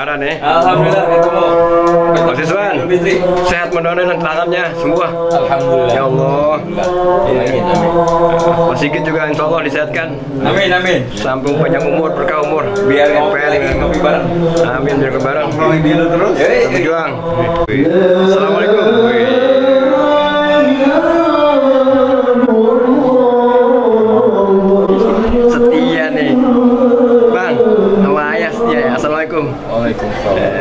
Lebaran ya. Alhamdulillah ketemu. Mas Iswan, sehat mendoakan tangannya semua. Alhamdulillah. Ya Allah. Amin, amin. Mas Sigit juga insya Allah disehatkan. Amin, amin. Sambung panjang umur, berkah umur. Biar ngopi bareng. Amin, biar bareng. Dulu terus. Berjuang. Assalamualaikum. Setia nih, Bang. Sama ayah setia ya. Assalamualaikum. Waalaikumsalam.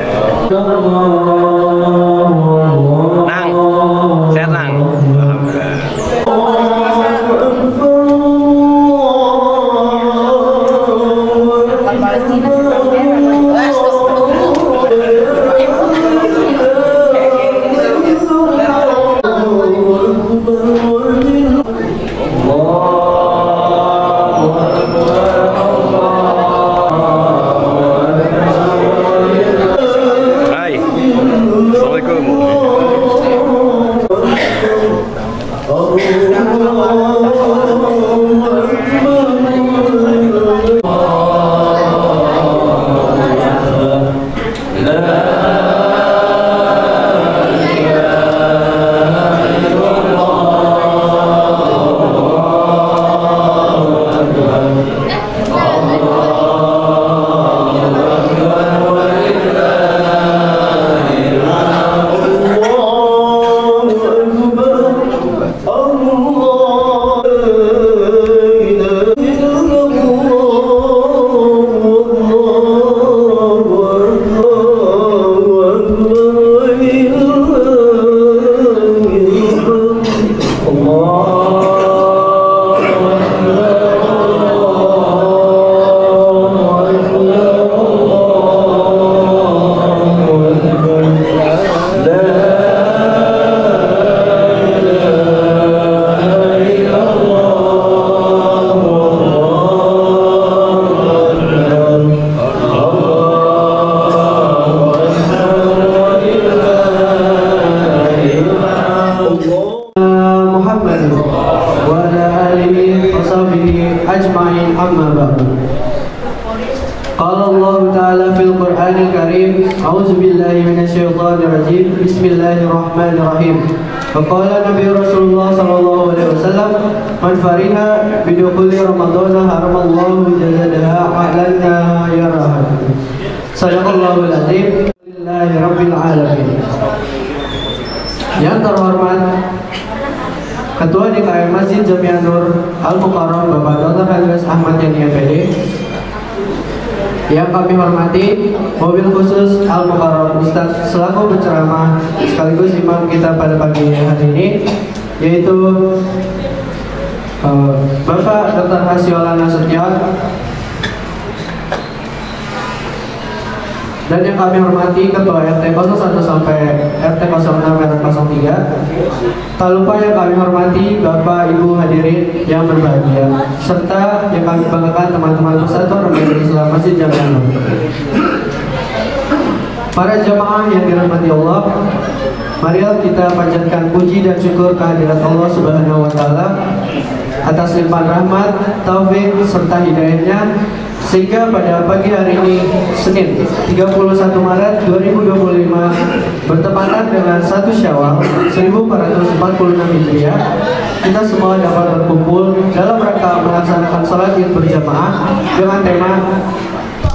Nang, sehat Nang. Bismillahirrahmanirrahim. Faqala Nabi Rasulullah sallallahu alaihi wasallam, "Man fariha bidukhuli Ramadan haramallahu jazadaha a'lanna yaraha." Sadaqallahul azim. Alhamdulillahirabbil alamin. Yang terhormat Ketua DKM Masjid Jami'an Nur Al-Mukarram Bapak Dr. Hagas Ahmad Yani MPD. Yang kami hormati mobil khusus Al-Mukarram Ustadz selaku penceramah sekaligus imam kita pada pagi hari ini, yaitu Bapak Dr. Hasyola Nasution. Dan yang kami hormati Ketua RT 01 sampai RT 06 RT 03. Tak lupa yang kami hormati Bapak Ibu hadirin yang berbahagia, serta yang kami banggakan teman-teman Persatuan Remaja Islam Masjid Jami'an Nur. Para jamaah yang dirahmati Allah, marilah kita panjatkan puji dan syukur kehadirat Allah Subhanahu wa taala atas limpahan rahmat, taufik serta hidayahnya, sehingga pada pagi hari ini Senin 31 Maret 2025 bertepatan dengan 1 Syawal 1446 Hijriah, kita semua dapat berkumpul dalam rangka melaksanakan sholat Id berjamaah dengan tema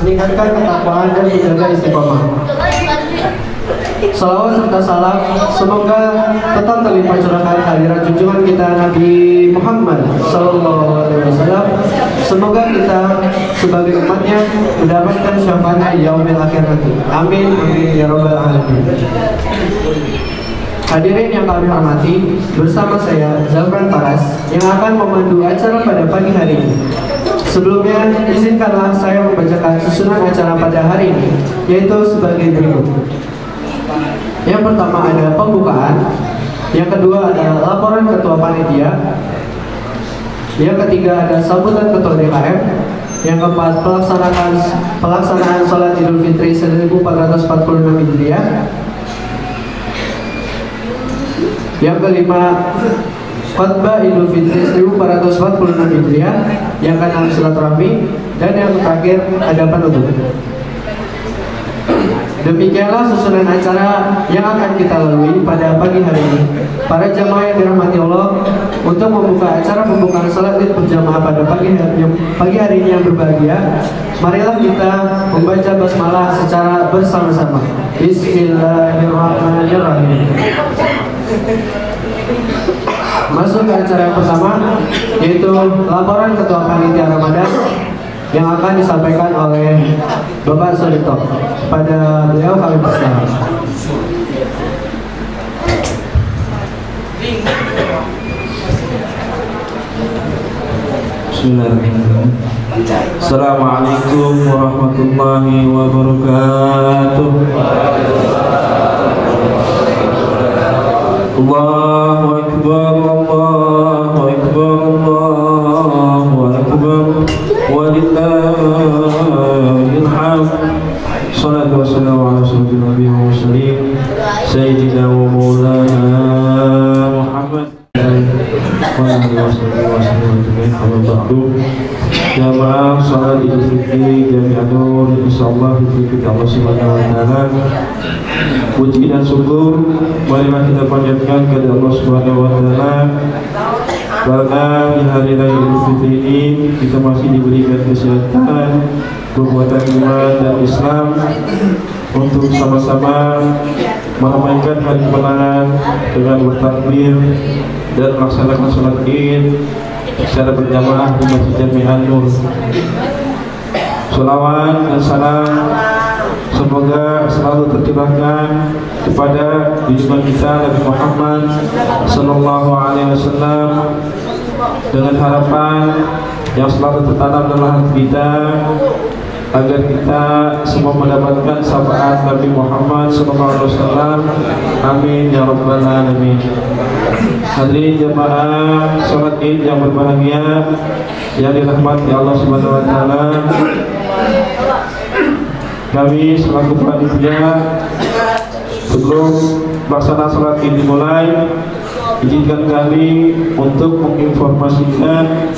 meningkatkan ketakwaan dan menjaga istiqomah. Salawat serta salam semoga tetap terlimpah curahkan hadirat junjungan kita Nabi Muhammad SAW. Semoga kita sebagai umatnya mendapatkan syafaatnya di yaumil akhir nanti. Amin, amin ya rabbal alamin. Hadirin yang kami hormati, bersama saya Zafran Faras yang akan memandu acara pada pagi hari ini. Sebelumnya, izinkanlah saya membacakan susunan acara pada hari ini, yaitu sebagai berikut. Yang pertama ada pembukaan, yang kedua adalah laporan ketua panitia, yang ketiga ada sambutan ketua DKM, yang keempat pelaksanaan sholat Idul Fitri 1446 Hijriah, yang kelima khutbah Idul Fitri 1446 Hijriah, yang keenam silaturahmi, dan yang terakhir ada penutup. Demikianlah susunan acara yang akan kita lalui pada pagi hari ini. Para jamaah yang dirahmati Allah, untuk membuka acara pembukaan salat Id berjamaah pada pagi hari ini yang berbahagia, marilah kita membaca basmalah secara bersama-sama. Bismillahirrahmanirrahim. Masuk ke acara yang pertama, yaitu laporan Ketua Panitia Ramadan yang akan disampaikan oleh Bapak Sodito. Pada beliau kami persilakan. Bismillahirrahmanirrahim. Assalamualaikum warahmatullahi wabarakatuh. Allahu Akbar, Allahu Akbar, Allahu Akbar, walillahil hamd. Salatu wassalamu ala asyrofil anbiya'i wal mursalin sayyidina wa maulana Muhammad wa alihi wasallam. Jamaah salat Idul Fitri Jami'an Nur, insyaallah kita Allah Subhanahu wa taala. Puji dan syukur marilah kita panjatkan kepada Allah Subhanahu wa taala, karena di hari raya Idul Fitri ini kita masih diberikan kesehatan, kekuatan iman dan Islam untuk sama-sama meramaikan hari kemenangan dengan bertakbir dan melaksanakan salat Id secara berjamaah di Masjid Jami'an Nur. Shalawat dan salam semoga selalu tercurahkan kepada junjungan kita Nabi Muhammad sallallahu alaihi wasallam, dengan harapan yang selalu tertanam dalam hati kita agar kita semua mendapatkan syafaat Nabi Muhammad sallallahu alaihi wasallam. Amin ya rabbal alamin. Hadirin jamaah salat Id yang berbahagia yang dirahmati Allah Subhanahu wa taala, kami selaku panitia, sebelum pelaksanaan salat Id dimulai, izinkan kami untuk menginformasikan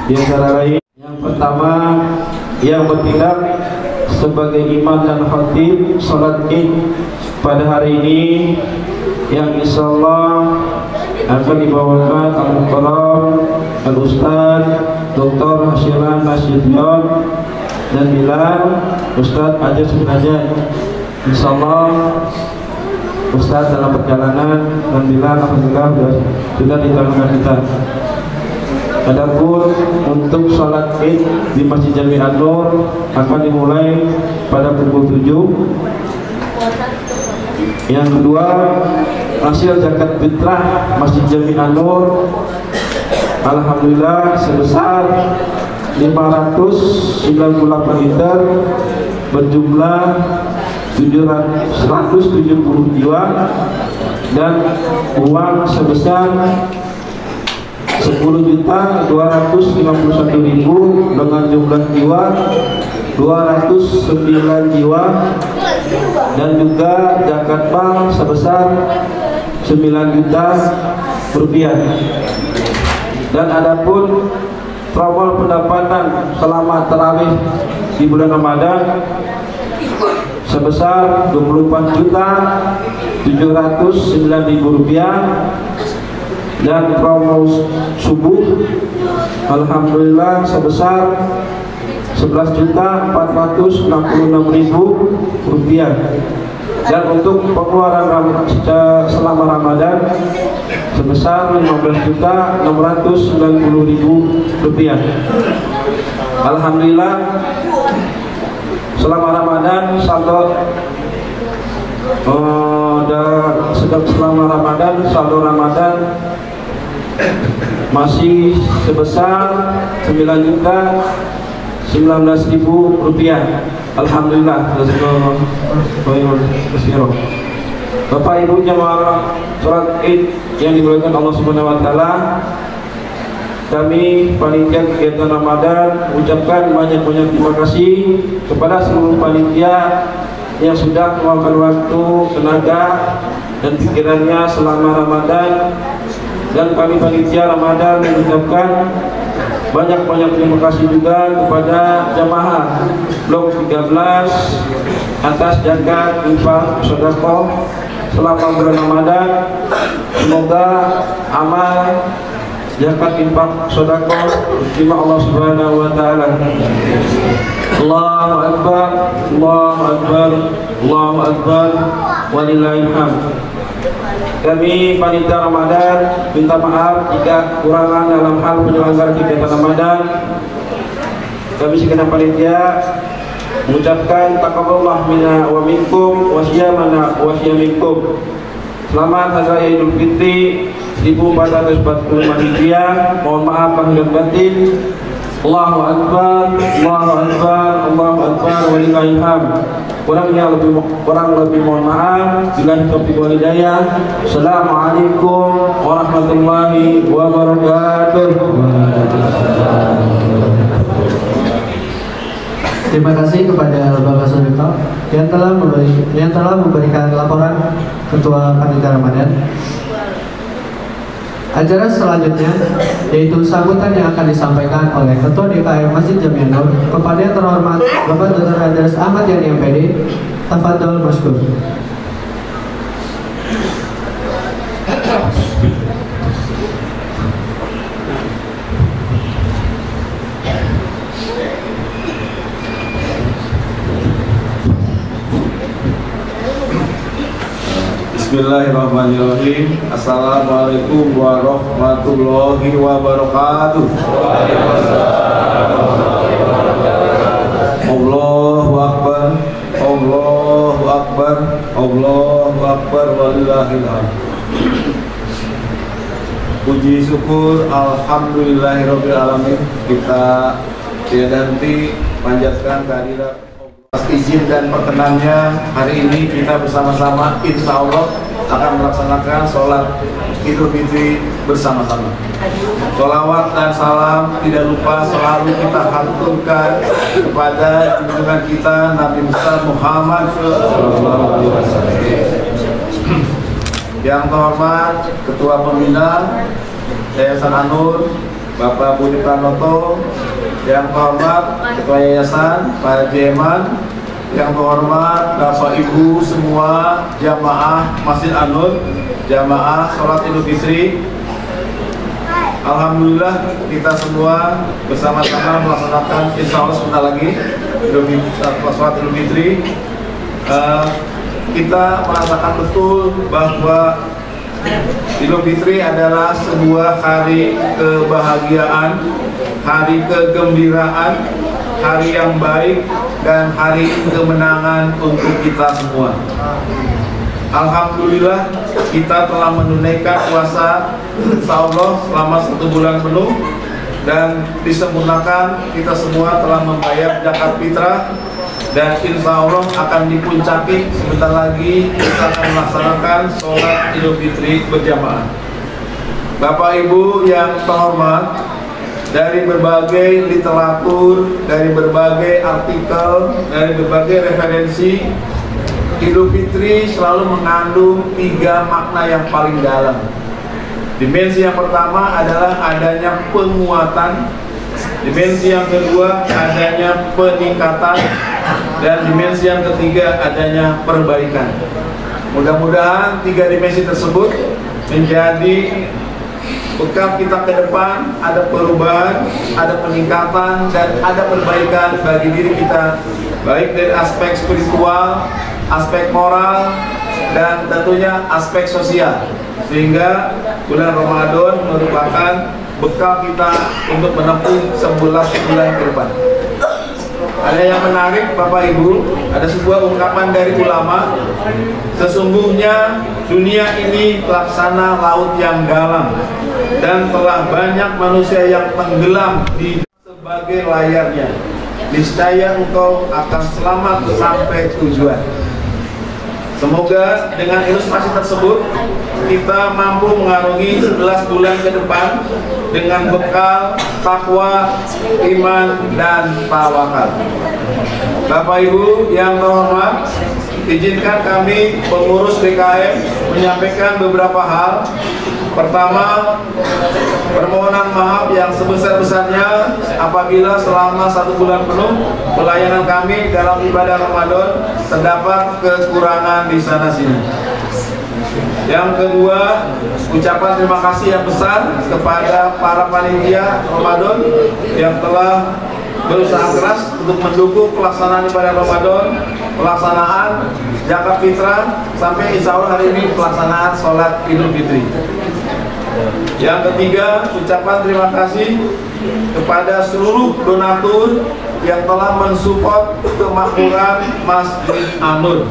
di antara lain. Yang pertama, yang bertindak sebagai imam dan khatib salat Id pada hari ini, yang insyaallah akan dibawakan Al-Mukarram Al-Ustaz Dr. Hasyilan Nasution dan Bilal Ustaz Ajar Sunajan. Insyaallah Ustaz dalam perjalanan dan Bilal alhamdulillah sudah di tengah kita. Adapun untuk salat Id di Masjid Jami'an Nur akan dimulai pada pukul 7. Yang kedua, hasil zakat fitrah Masjid Jami'an Nur alhamdulillah sebesar 598 liter berjumlah 170 jiwa dan uang sebesar 10.251.000 dengan jumlah jiwa 209 jiwa, dan juga zakat bank sebesar 9 juta rupiah. Dan adapun total pendapatan selama tarawih di bulan Ramadan sebesar 24.709.000 rupiah, dan promo subuh alhamdulillah sebesar 11.466.000 rupiah. Dan untuk pengeluaran selama Ramadan sebesar 15.690.000 rupiah. Alhamdulillah selama Ramadan selama Ramadan masih sebesar 9.019.000 rupiah. Alhamdulillah. Bapak Ibu jamaah salat Id yang dimuliakan Allah Subhanahu wa taala, kami panitia kegiatan Ramadan mengucapkan banyak-banyak terima kasih kepada seluruh panitia yang sudah meluangkan waktu, tenaga, dan pikirannya selama Ramadan. Dan kami panitia Ramadan mengucapkan Banyak-banyak terima kasih juga kepada jamaah Blok 13 atas jaga infak sedekah selama bulan Ramadan. Semoga amal zakat infak sedekah diterima Allah Subhanahu wa taala. Allahu akbar, Allahu akbar, Allahu akbar, walillahil hamd. Kami panitia Ramadan minta maaf jika kurangan dalam hal penyelenggaraan kegiatan Ramadan. Kami segenap panitia mengucapkan taqabbalallahu minna wa minkum wa syamana wa syamikum. Selamat Hari Raya Idul Fitri 1445 Hijriah. Mohon maaf lahir dan batin. Allahu akbar, Allahu akbar, Allahu akbar, walillahil hamd. Kurang lebih mohon maaf. Billahi taufiq wal hidayah. Assalamualaikum warahmatullahi wabarakatuh. Terima kasih kepada Bapak Sudito yang telah memberikan laporan Ketua Panitia Ramadan. Acara selanjutnya yaitu sambutan yang akan disampaikan oleh Ketua DKM Masjid Jamiah Nur kepada yang terhormat Bapak Dr. Andreas Ahmad Yani MPD. Tafadhol maskur. Bismillahirrahmanirrahim. Assalamualaikum warahmatullahi wabarakatuh. Allahu akbar, Allahu akbar, Allahu akbar, walillahil hamd. Puji syukur alhamdulillahirabbil alamin. Kita tiada henti panjatkan kehadirat atas izin dan perkenannya. Hari ini kita bersama-sama insya Allah akan melaksanakan sholat Idul Fitri bersama-sama. Sholawat dan salam tidak lupa selalu kita haturkan kepada junjungan kita Nabi besar Muhammad SAW. Yang terhormat Ketua Pembina Yayasan An-Nur Bapak Budi Pranoto, yang terhormat Ketua Yayasan Pak Jeman, yang terhormat Bapak Ibu semua jamaah Masjid An-Nur, jamaah sholat Idul Fitri. Alhamdulillah kita semua bersama-sama melaksanakan insya Allah sebentar lagi sholat Idul Fitri. Kita merasakan betul bahwa Idul Fitri adalah sebuah hari kebahagiaan, hari kegembiraan, hari yang baik, dan hari kemenangan untuk kita semua. Alhamdulillah kita telah menunaikan puasa insya Allah selama 1 bulan penuh, dan disempurnakan kita semua telah membayar zakat fitrah, dan insya Allah akan dipuncaki sebentar lagi kita akan melaksanakan sholat Idul Fitri berjamaah. Bapak Ibu yang terhormat, dari berbagai literatur, dari berbagai artikel, dari berbagai referensi, Idul Fitri selalu mengandung 3 makna yang paling dalam. Dimensi yang pertama adalah adanya penguatan, dimensi yang kedua adanya peningkatan, dan dimensi yang ketiga adanya perbaikan. Mudah-mudahan 3 dimensi tersebut menjadi bekal kita ke depan, ada perubahan, ada peningkatan, dan ada perbaikan bagi diri kita, baik dari aspek spiritual, aspek moral, dan tentunya aspek sosial, sehingga bulan Ramadan merupakan bekal kita untuk menempuh 11 bulan ke depan. Ada yang menarik Bapak Ibu, ada sebuah ungkapan dari ulama, sesungguhnya dunia ini laksana laut yang dalam, dan telah banyak manusia yang tenggelam di sebagai layarnya. Niscaya engkau akan selamat sampai tujuan. Semoga dengan ilustrasi tersebut kita mampu mengarungi 11 bulan ke depan dengan bekal takwa, iman, dan tawakal. Bapak Ibu yang terhormat, izinkan kami pengurus DKM menyampaikan beberapa hal. Pertama, permohonan maaf yang sebesar-besarnya apabila selama 1 bulan penuh pelayanan kami dalam ibadah Ramadan terdapat kekurangan di sana-sini. Yang kedua, ucapan terima kasih yang besar kepada para panitia Ramadan yang telah berusaha keras untuk mendukung pelaksanaan ibadah Ramadan, pelaksanaan zakat fitrah, sampai insya Allah hari ini pelaksanaan sholat Idul Fitri. Yang ketiga, ucapan terima kasih kepada seluruh donatur yang telah mensupport kemakmuran Masjid An-Nur.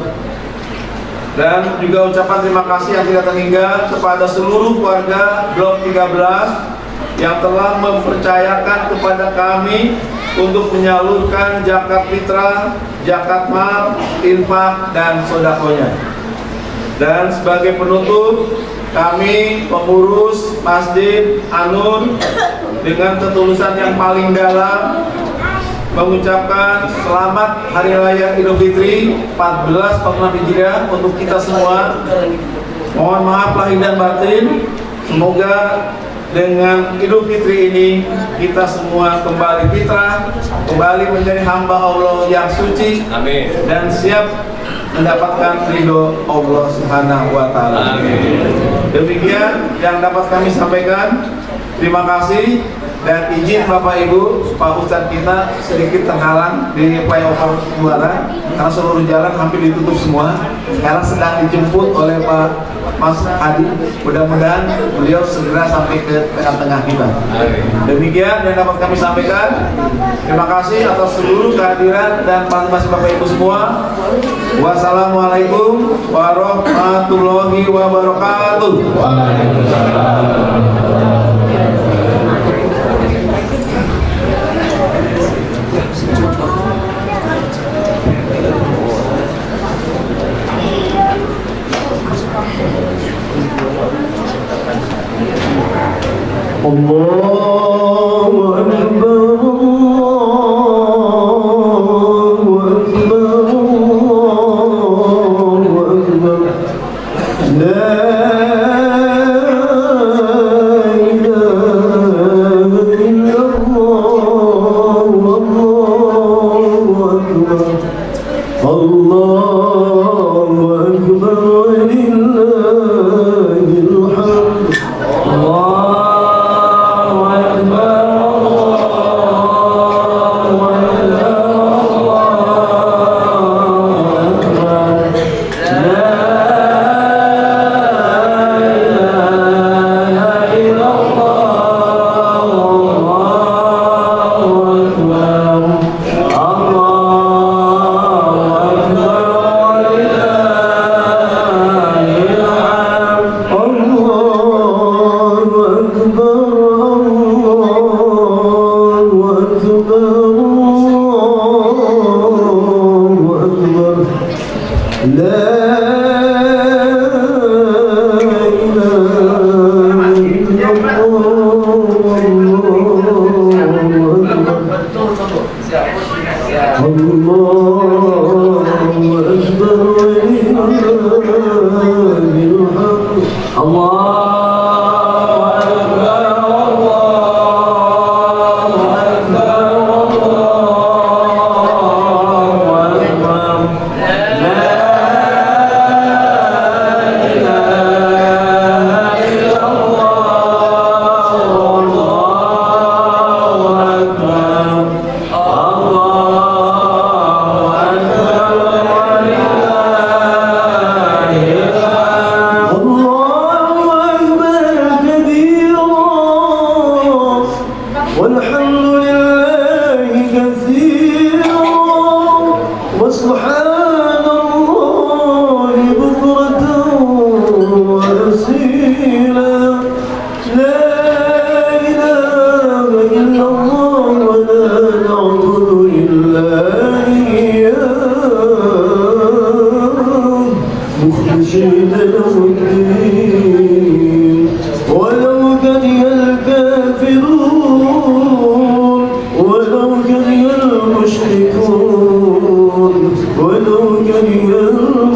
Dan juga ucapan terima kasih yang tidak terhingga kepada seluruh warga Blok 13 yang telah mempercayakan kepada kami untuk menyalurkan zakat fitrah, zakat mal, infak, dan sodakonya. Dan sebagai penutup, kami pengurus Masjid An-Nur dengan ketulusan yang paling dalam mengucapkan selamat Hari Raya Idul Fitri 1446 Hijriah untuk kita semua. Mohon maaf lahir dan batin. Semoga dengan Idul Fitri ini kita semua kembali fitrah, kembali menjadi hamba Allah yang suci. Amin. Dan siap mendapatkan ridho Allah Subhanahu wa Ta'ala. Demikian yang dapat kami sampaikan. Terima kasih. Dan izin Bapak Ibu, Pak Ustadz kita sedikit terhalang di flyover Buaran karena seluruh jalan hampir ditutup semua. Sekarang sedang dijemput oleh Pak Mas Adi. Mudah-mudahan beliau segera sampai ke tengah-tengah kita. Demikian yang dapat kami sampaikan. Terima kasih atas seluruh kehadiran dan partisipasi Bapak Ibu semua. Wassalamualaikum warahmatullahi wabarakatuh. Allahu Akbar, Allahu Akbar, Allahu Akbar. La ilaha illallah, Allahu Akbar, Allahu Akbar, walillahil hamd. ولو كره المشركون ولو كره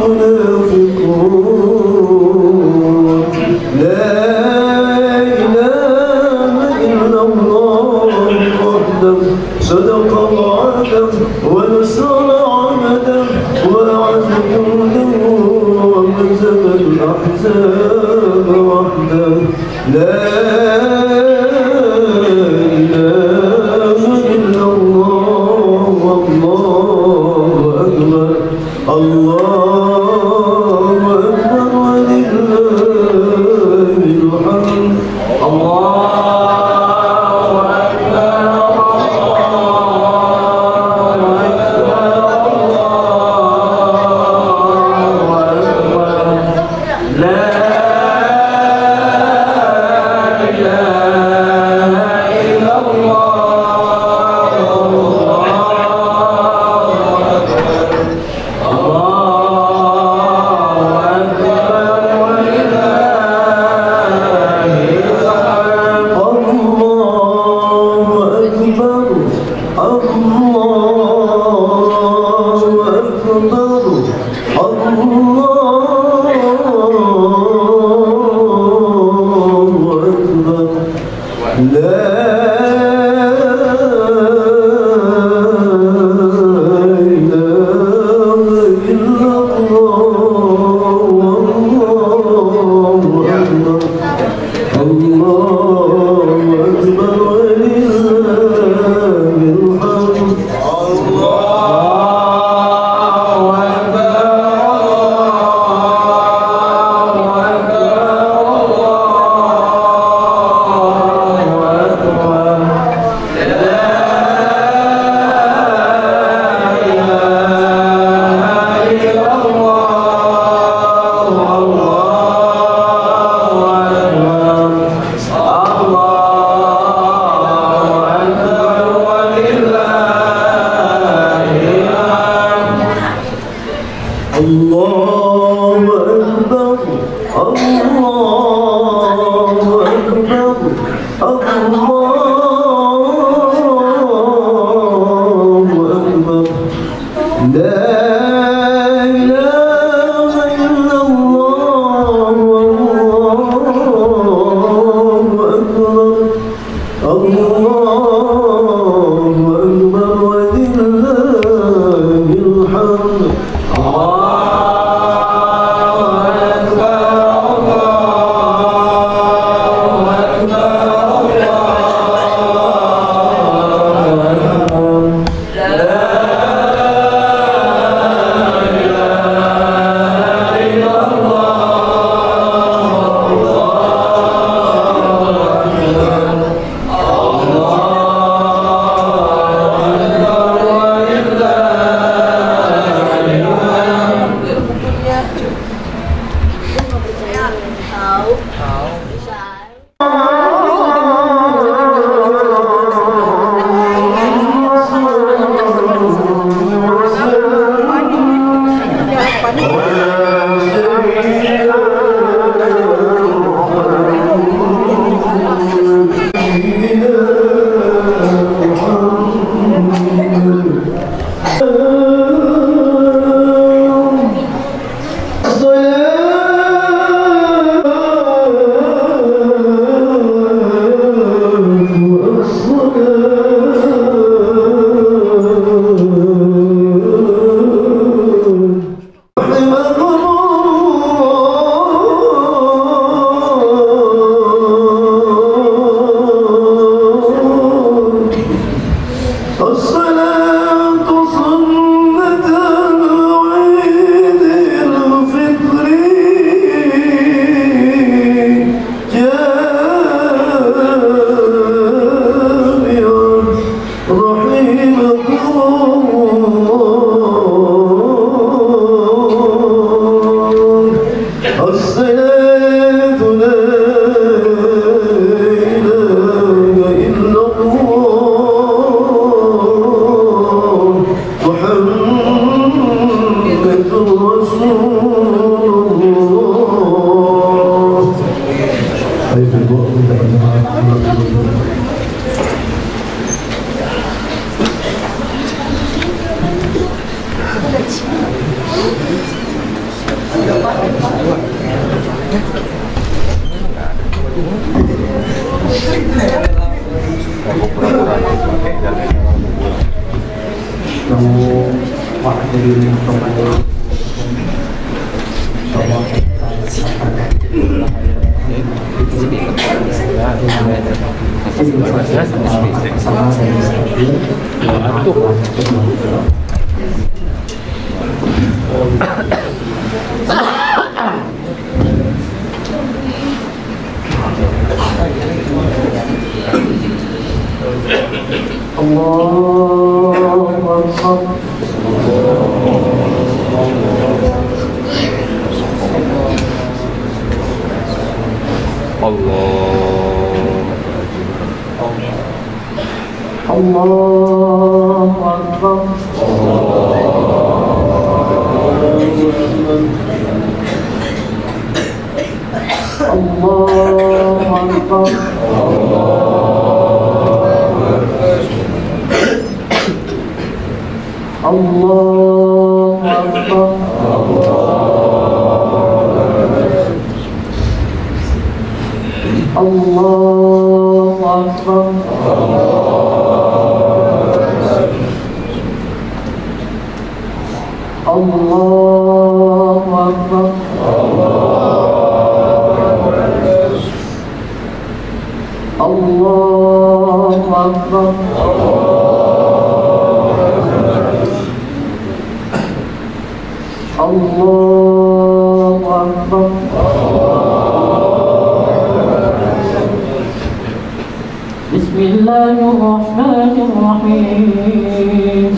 Bismillahirrahmanirrahim.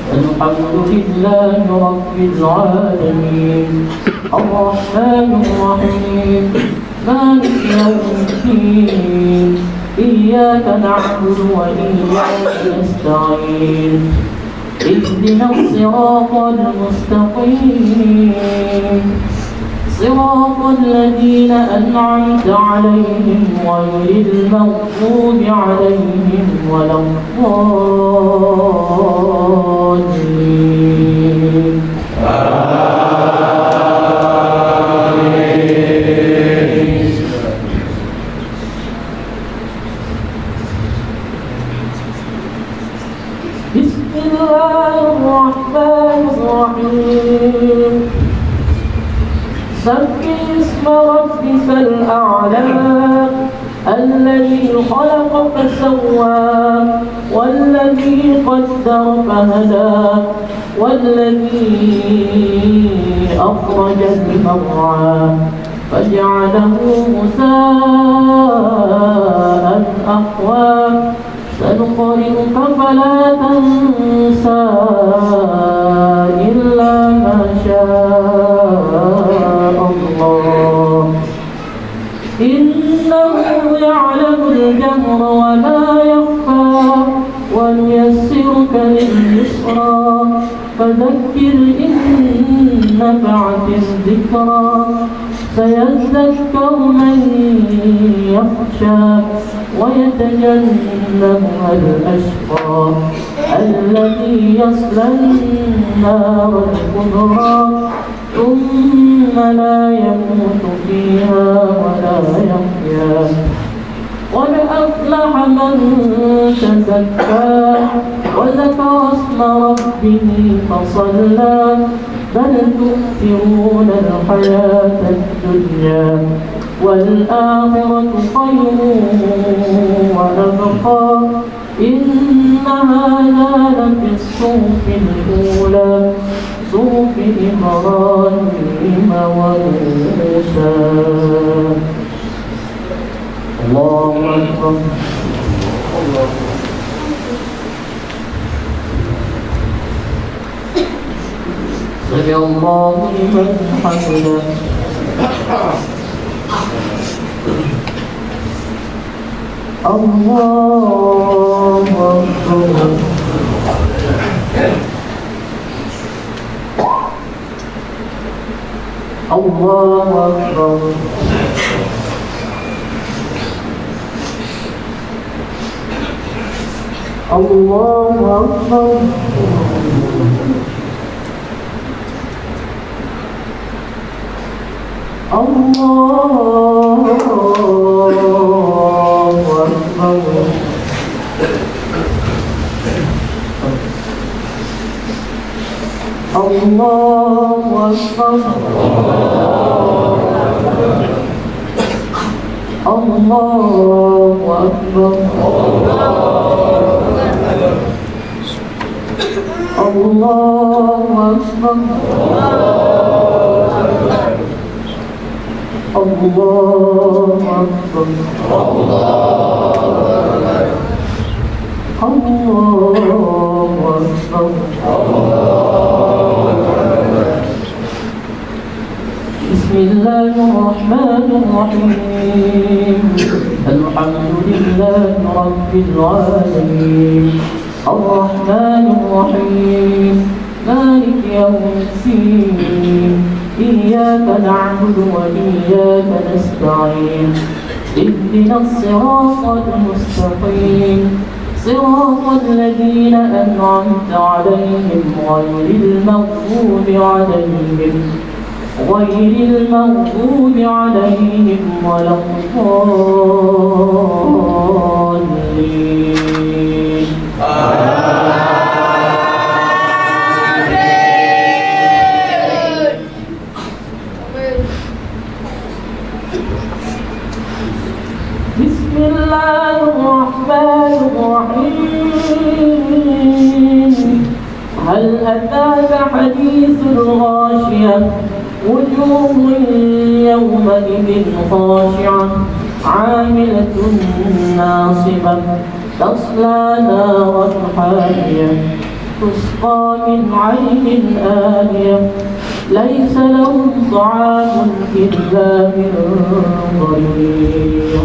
Alhamdulillahi Rabbil Alamin. Ar-Rahmanir-Rahim. Maliki yawmiddin. Iyyaka na'budu wa iyyaka nasta'in. Ihdinas siratal mustaqim. صراط الذين أنعمت عليهم غير المغضوب عليهم ولا الضالين. بسم الله الرحمن الرحيم. سبح اسم ربك الأعلى الذي خلق فسوى والذي قدر فهدى والذي أخرج المرعى فجعله غثاء أحوى سنقرئك فلا تنسى إلا ما شاء الله إنه يعلم الجهر وما يخفى ونيسرك لليسرى فذكر إن نفعت الذكرى سيذكر من يخشى ويتجنبها الأشقى الذي يصلى النار الكبرى ثم لا يموت فيها ولا يحيا قد أفلح من تزكى وذكر اسم ربه فصلى بل تؤثرون الحياة الدنيا والآخرة خير وأبقى إن هذا لفي الصحف الأولى صحف إبراهيم وموسى. الله أكبر. سمع الله لمن حمده. الله أكبر. الله أكبر. الله أكبر. الله أكبر. الله أكبر. الله أكبر. الله أكبر الله أكبر بسم الله الرحمن الرحيم الحمد لله رب العالمين الرحمن الرحيم مالك يوم الدين إياك نعبد وإياك نستعين اهدنا الصراط المستقيم صراط الذين أنعمت عليهم غير المغضوب عليهم ولا الضالين. بسم الله الرحمن الرحيم هل أتاك حديث الغاشية وجوه يومئذ خاشعة عاملة ناصبة تصلى نارا حامية تسقى من عين آنية ليس لهم طعام إلا من ضريع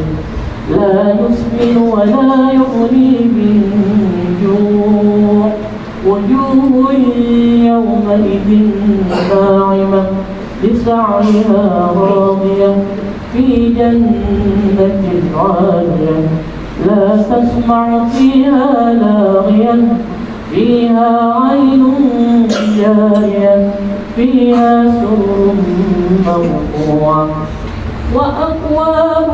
لا يسمن ولا يغني من جوع وجوه يومئذ ناعمة لسعيها راضية في جنة عالية لا تسمع فيها لاغيا فيها عين جارية فيها سرر مرفوعة وأكواب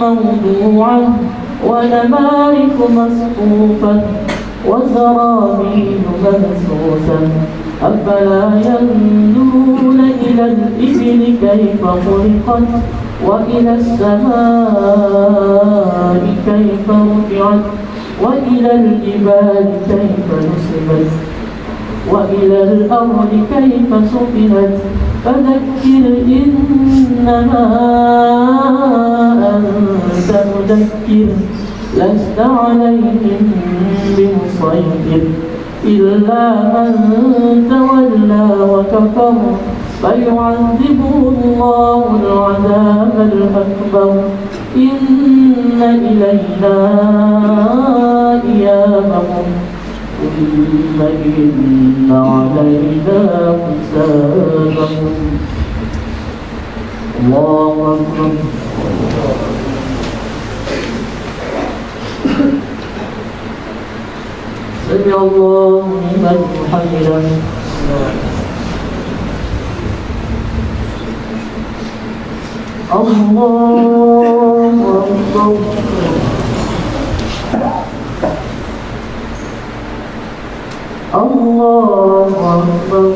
موضوعة ونمارق مصفوفة وزرابي مبثوثة أفلا ينظرون إلى الإبل كيف خلقت وإلى السماء كيف رفعت وإلى الجبال كيف نصبت وإلى الأرض كيف سطحت فذكر إنما أنت مذكر لست عليهم بمسيطر إلا من تولى وكفر فيعذبه الله العذاب الأكبر إن إلينا إيابهم ثم إن علينا حسابهم. الله أكبر. سمع الله لمن حمده. الله أكبر. الله أكبر.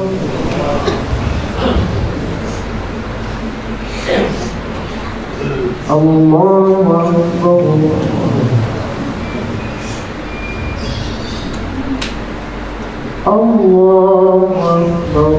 الله أكبر. الله أكبر.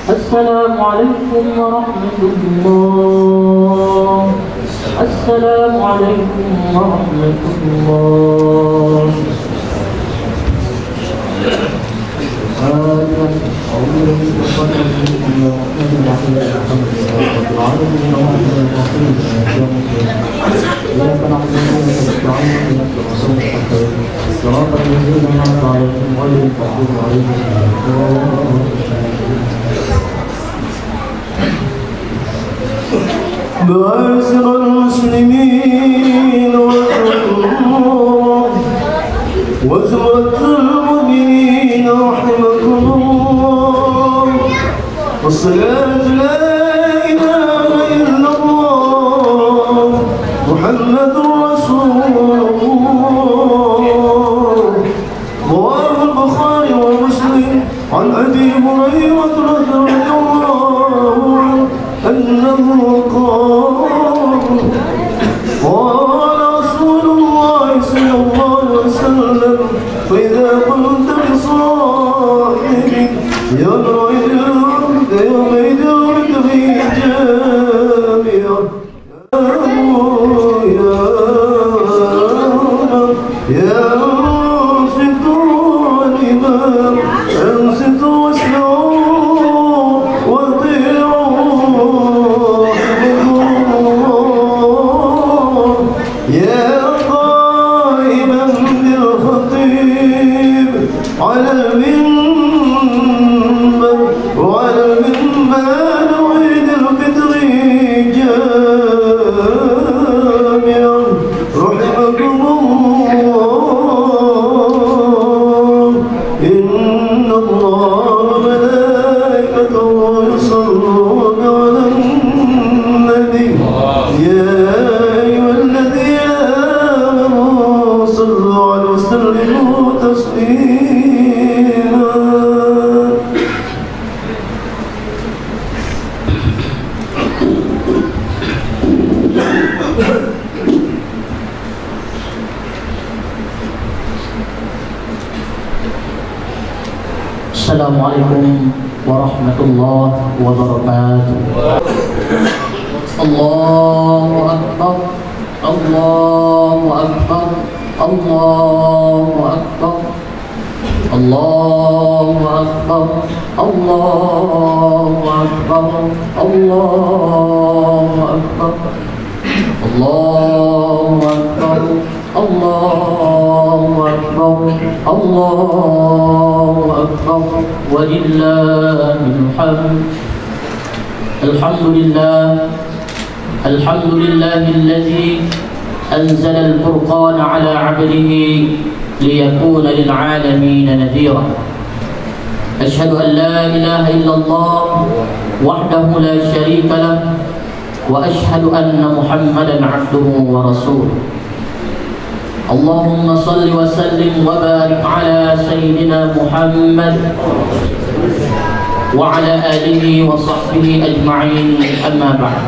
السلام عليكم ورحمة الله. السلام عليكم ورحمة الله. معاشر المسلمين والأمور وزمرة المؤمنين رحمكم الله. والصلاة لا إله إلا الله محمد رسول الله. رواه البخاري ومسلم عن أبي هريرة رضي الله عنه أنه قال قال رسول الله صلى الله عليه وسلم فإذا قلت لصاحبك يومئذ ادعي جامعا يا أنصت الإمام أنصت واسمعوا واطيعوا يا قائما بالخطيب على المنبر وعلى المنبر نويد القدر جامعا رحمكم الله. إن الله وملائكته يصلون على النبي يا أيها الذين آمنوا صلوا عليه وسلموا تسليما. Assalamualaikum warahmatullahi wabarakatuh. Allahu Akbar, Allahu Akbar, Allahu Akbar, Allahu Akbar, Allahu Akbar, Allahu Akbar, Allahu Akbar, Allahu Akbar, Allahu Akbar, walillahil hamd. Alhamdulillahilladzi anzala al-furqana ala 'abdihi liyakuna lil 'alamin nadhira. Ashhadu an la ilaha illallah wahdahu la sharika lah wa ashhadu anna Muhammadan 'abduhu wa rasuluh. Allahumma salli wa sallim wa barik ala sayyidina Muhammad wa ala alihi wa sahbihi ajma'in, amma ba'd.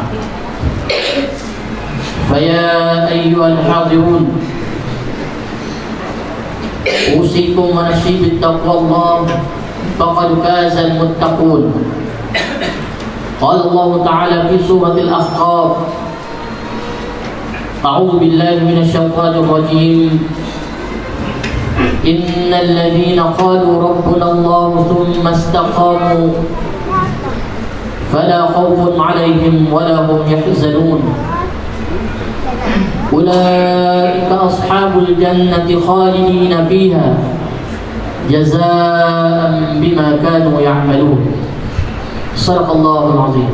Faya ayyuhal hadirun, usikum wa nafsi bittaqwallah faqad faza al-muttaqun. Qala Allah Ta'ala fi suratil Ahqaf, a'udzu billahi minasy syaithanir rajim. Innal ladzina qalu rabbuna Allah tsumma istaqamu fala khaufun 'alaihim wala hum yahzanun. Ulaika ashabul jannati khalidina fiha jazaa'an bima kanu ya'malun. Shadaqallahul 'azim.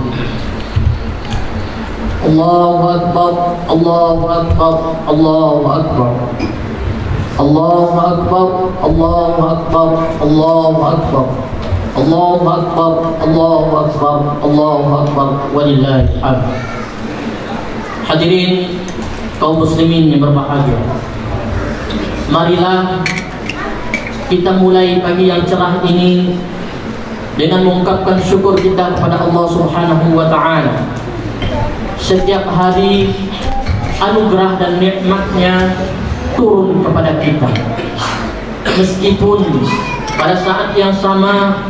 Allahu Akbar, Allahu Akbar, Allahu Akbar, Allahu Akbar, Allahu Akbar, Allahu Akbar, Allahu Akbar, Allahu Akbar, Allahu Akbar, walillahil hamd. Hadirin kaum muslimin yang berbahagia, marilah kita mulai pagi yang cerah ini dengan mengungkapkan syukur kita kepada Allah Subhanahu wa Ta'ala. Setiap hari anugerah dan nikmatnya turun kepada kita, meskipun pada saat yang sama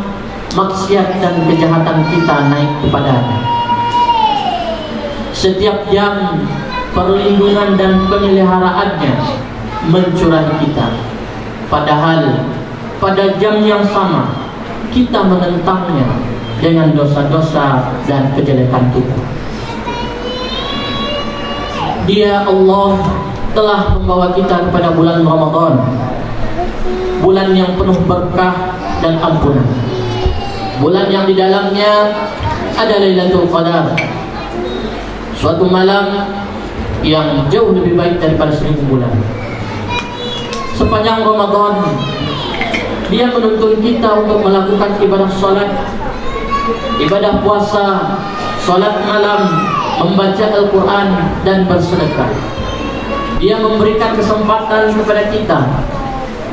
maksiat dan kejahatan kita naik kepadanya. Setiap jam perlindungan dan pemeliharaannya mencurahi kita, padahal pada jam yang sama kita menentangnya dengan dosa-dosa dan kejelekan kita. Dia Allah telah membawa kita kepada bulan Ramadan, bulan yang penuh berkah dan ampunan, bulan yang di dalamnya ada Lailatul Qadar, suatu malam yang jauh lebih baik daripada 1000 bulan. sepanjang Ramadan dia menuntun kita untuk melakukan ibadah salat, ibadah puasa, salat malam, membaca Al-Quran dan bersedekah. Dia memberikan kesempatan kepada kita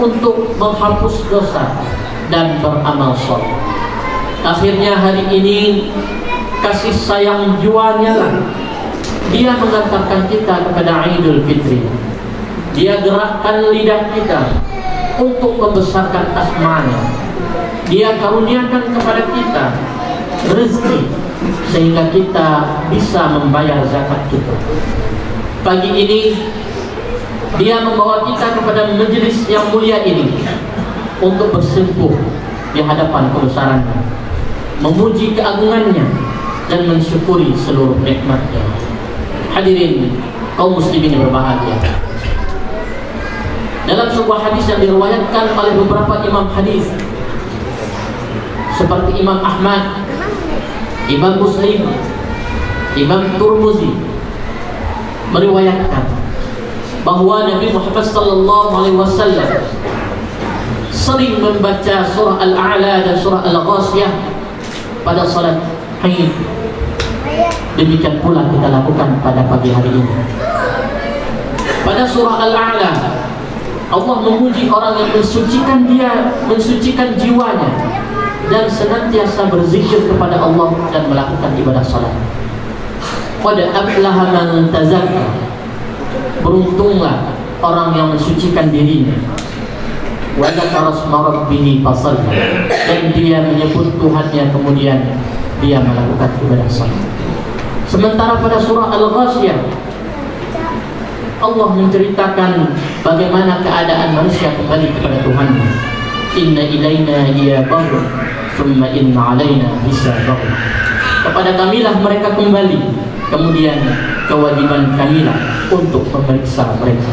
untuk menghapus dosa dan beramal saleh. Akhirnya hari ini kasih sayang jiwanya lah dia mengantarkan kita kepada Idul Fitri. Dia gerakkan lidah kita untuk membesarkan asmanya. Dia karuniakan kepada kita rezeki sehingga kita bisa membayar zakat kita. Pagi ini dia membawa kita kepada majelis yang mulia ini untuk bersimpuh di hadapan kebesarannya, memuji keagungannya dan mensyukuri seluruh nikmatnya. Hadirin kaum muslimin yang berbahagia, dalam sebuah hadis yang diriwayatkan oleh beberapa imam hadis seperti Imam Ahmad, Imam Muslim, Imam Turmuzi meriwayatkan bahwa Nabi Muhammad SAW sering membaca surah Al-A'la dan surah Al-Ghasiyah pada salat Id. Demikian pula kita lakukan pada pagi hari ini. Pada surah Al-A'la Allah memuji orang yang mensucikan dia, mensucikan jiwanya dan senantiasa berzikir kepada Allah dan melakukan ibadah salat. Qad aflaha man tazakka. Beruntunglah orang yang mensucikan dirinya. Wa dzakara asma rabbih fasalla. Dan dia menyebut Tuhannya kemudian dia melakukan ibadah salat. Sementara pada surah Al-Ghasiyah Allah menceritakan bagaimana keadaan manusia kembali kepada Tuhannya. Inna ilaina iyabahum thumma inna alaina hisabahum. Kepada kamilah mereka kembali, kemudian kewajiban kamilah untuk memeriksa mereka.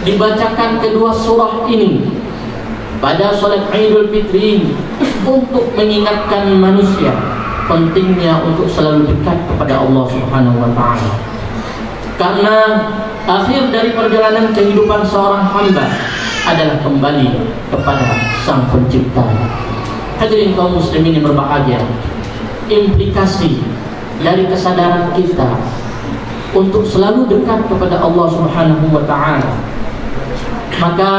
Dibacakan kedua surah ini pada salat Idul Fitri untuk mengingatkan manusia pentingnya untuk selalu dekat kepada Allah Subhanahu wa taala. Karena akhir dari perjalanan kehidupan seorang hamba adalah kembali kepada Sang Pencipta. Hadirin kaum muslimin yang berbahagia, implikasi dari kesadaran kita untuk selalu dekat kepada Allah Subhanahu wa taala. Maka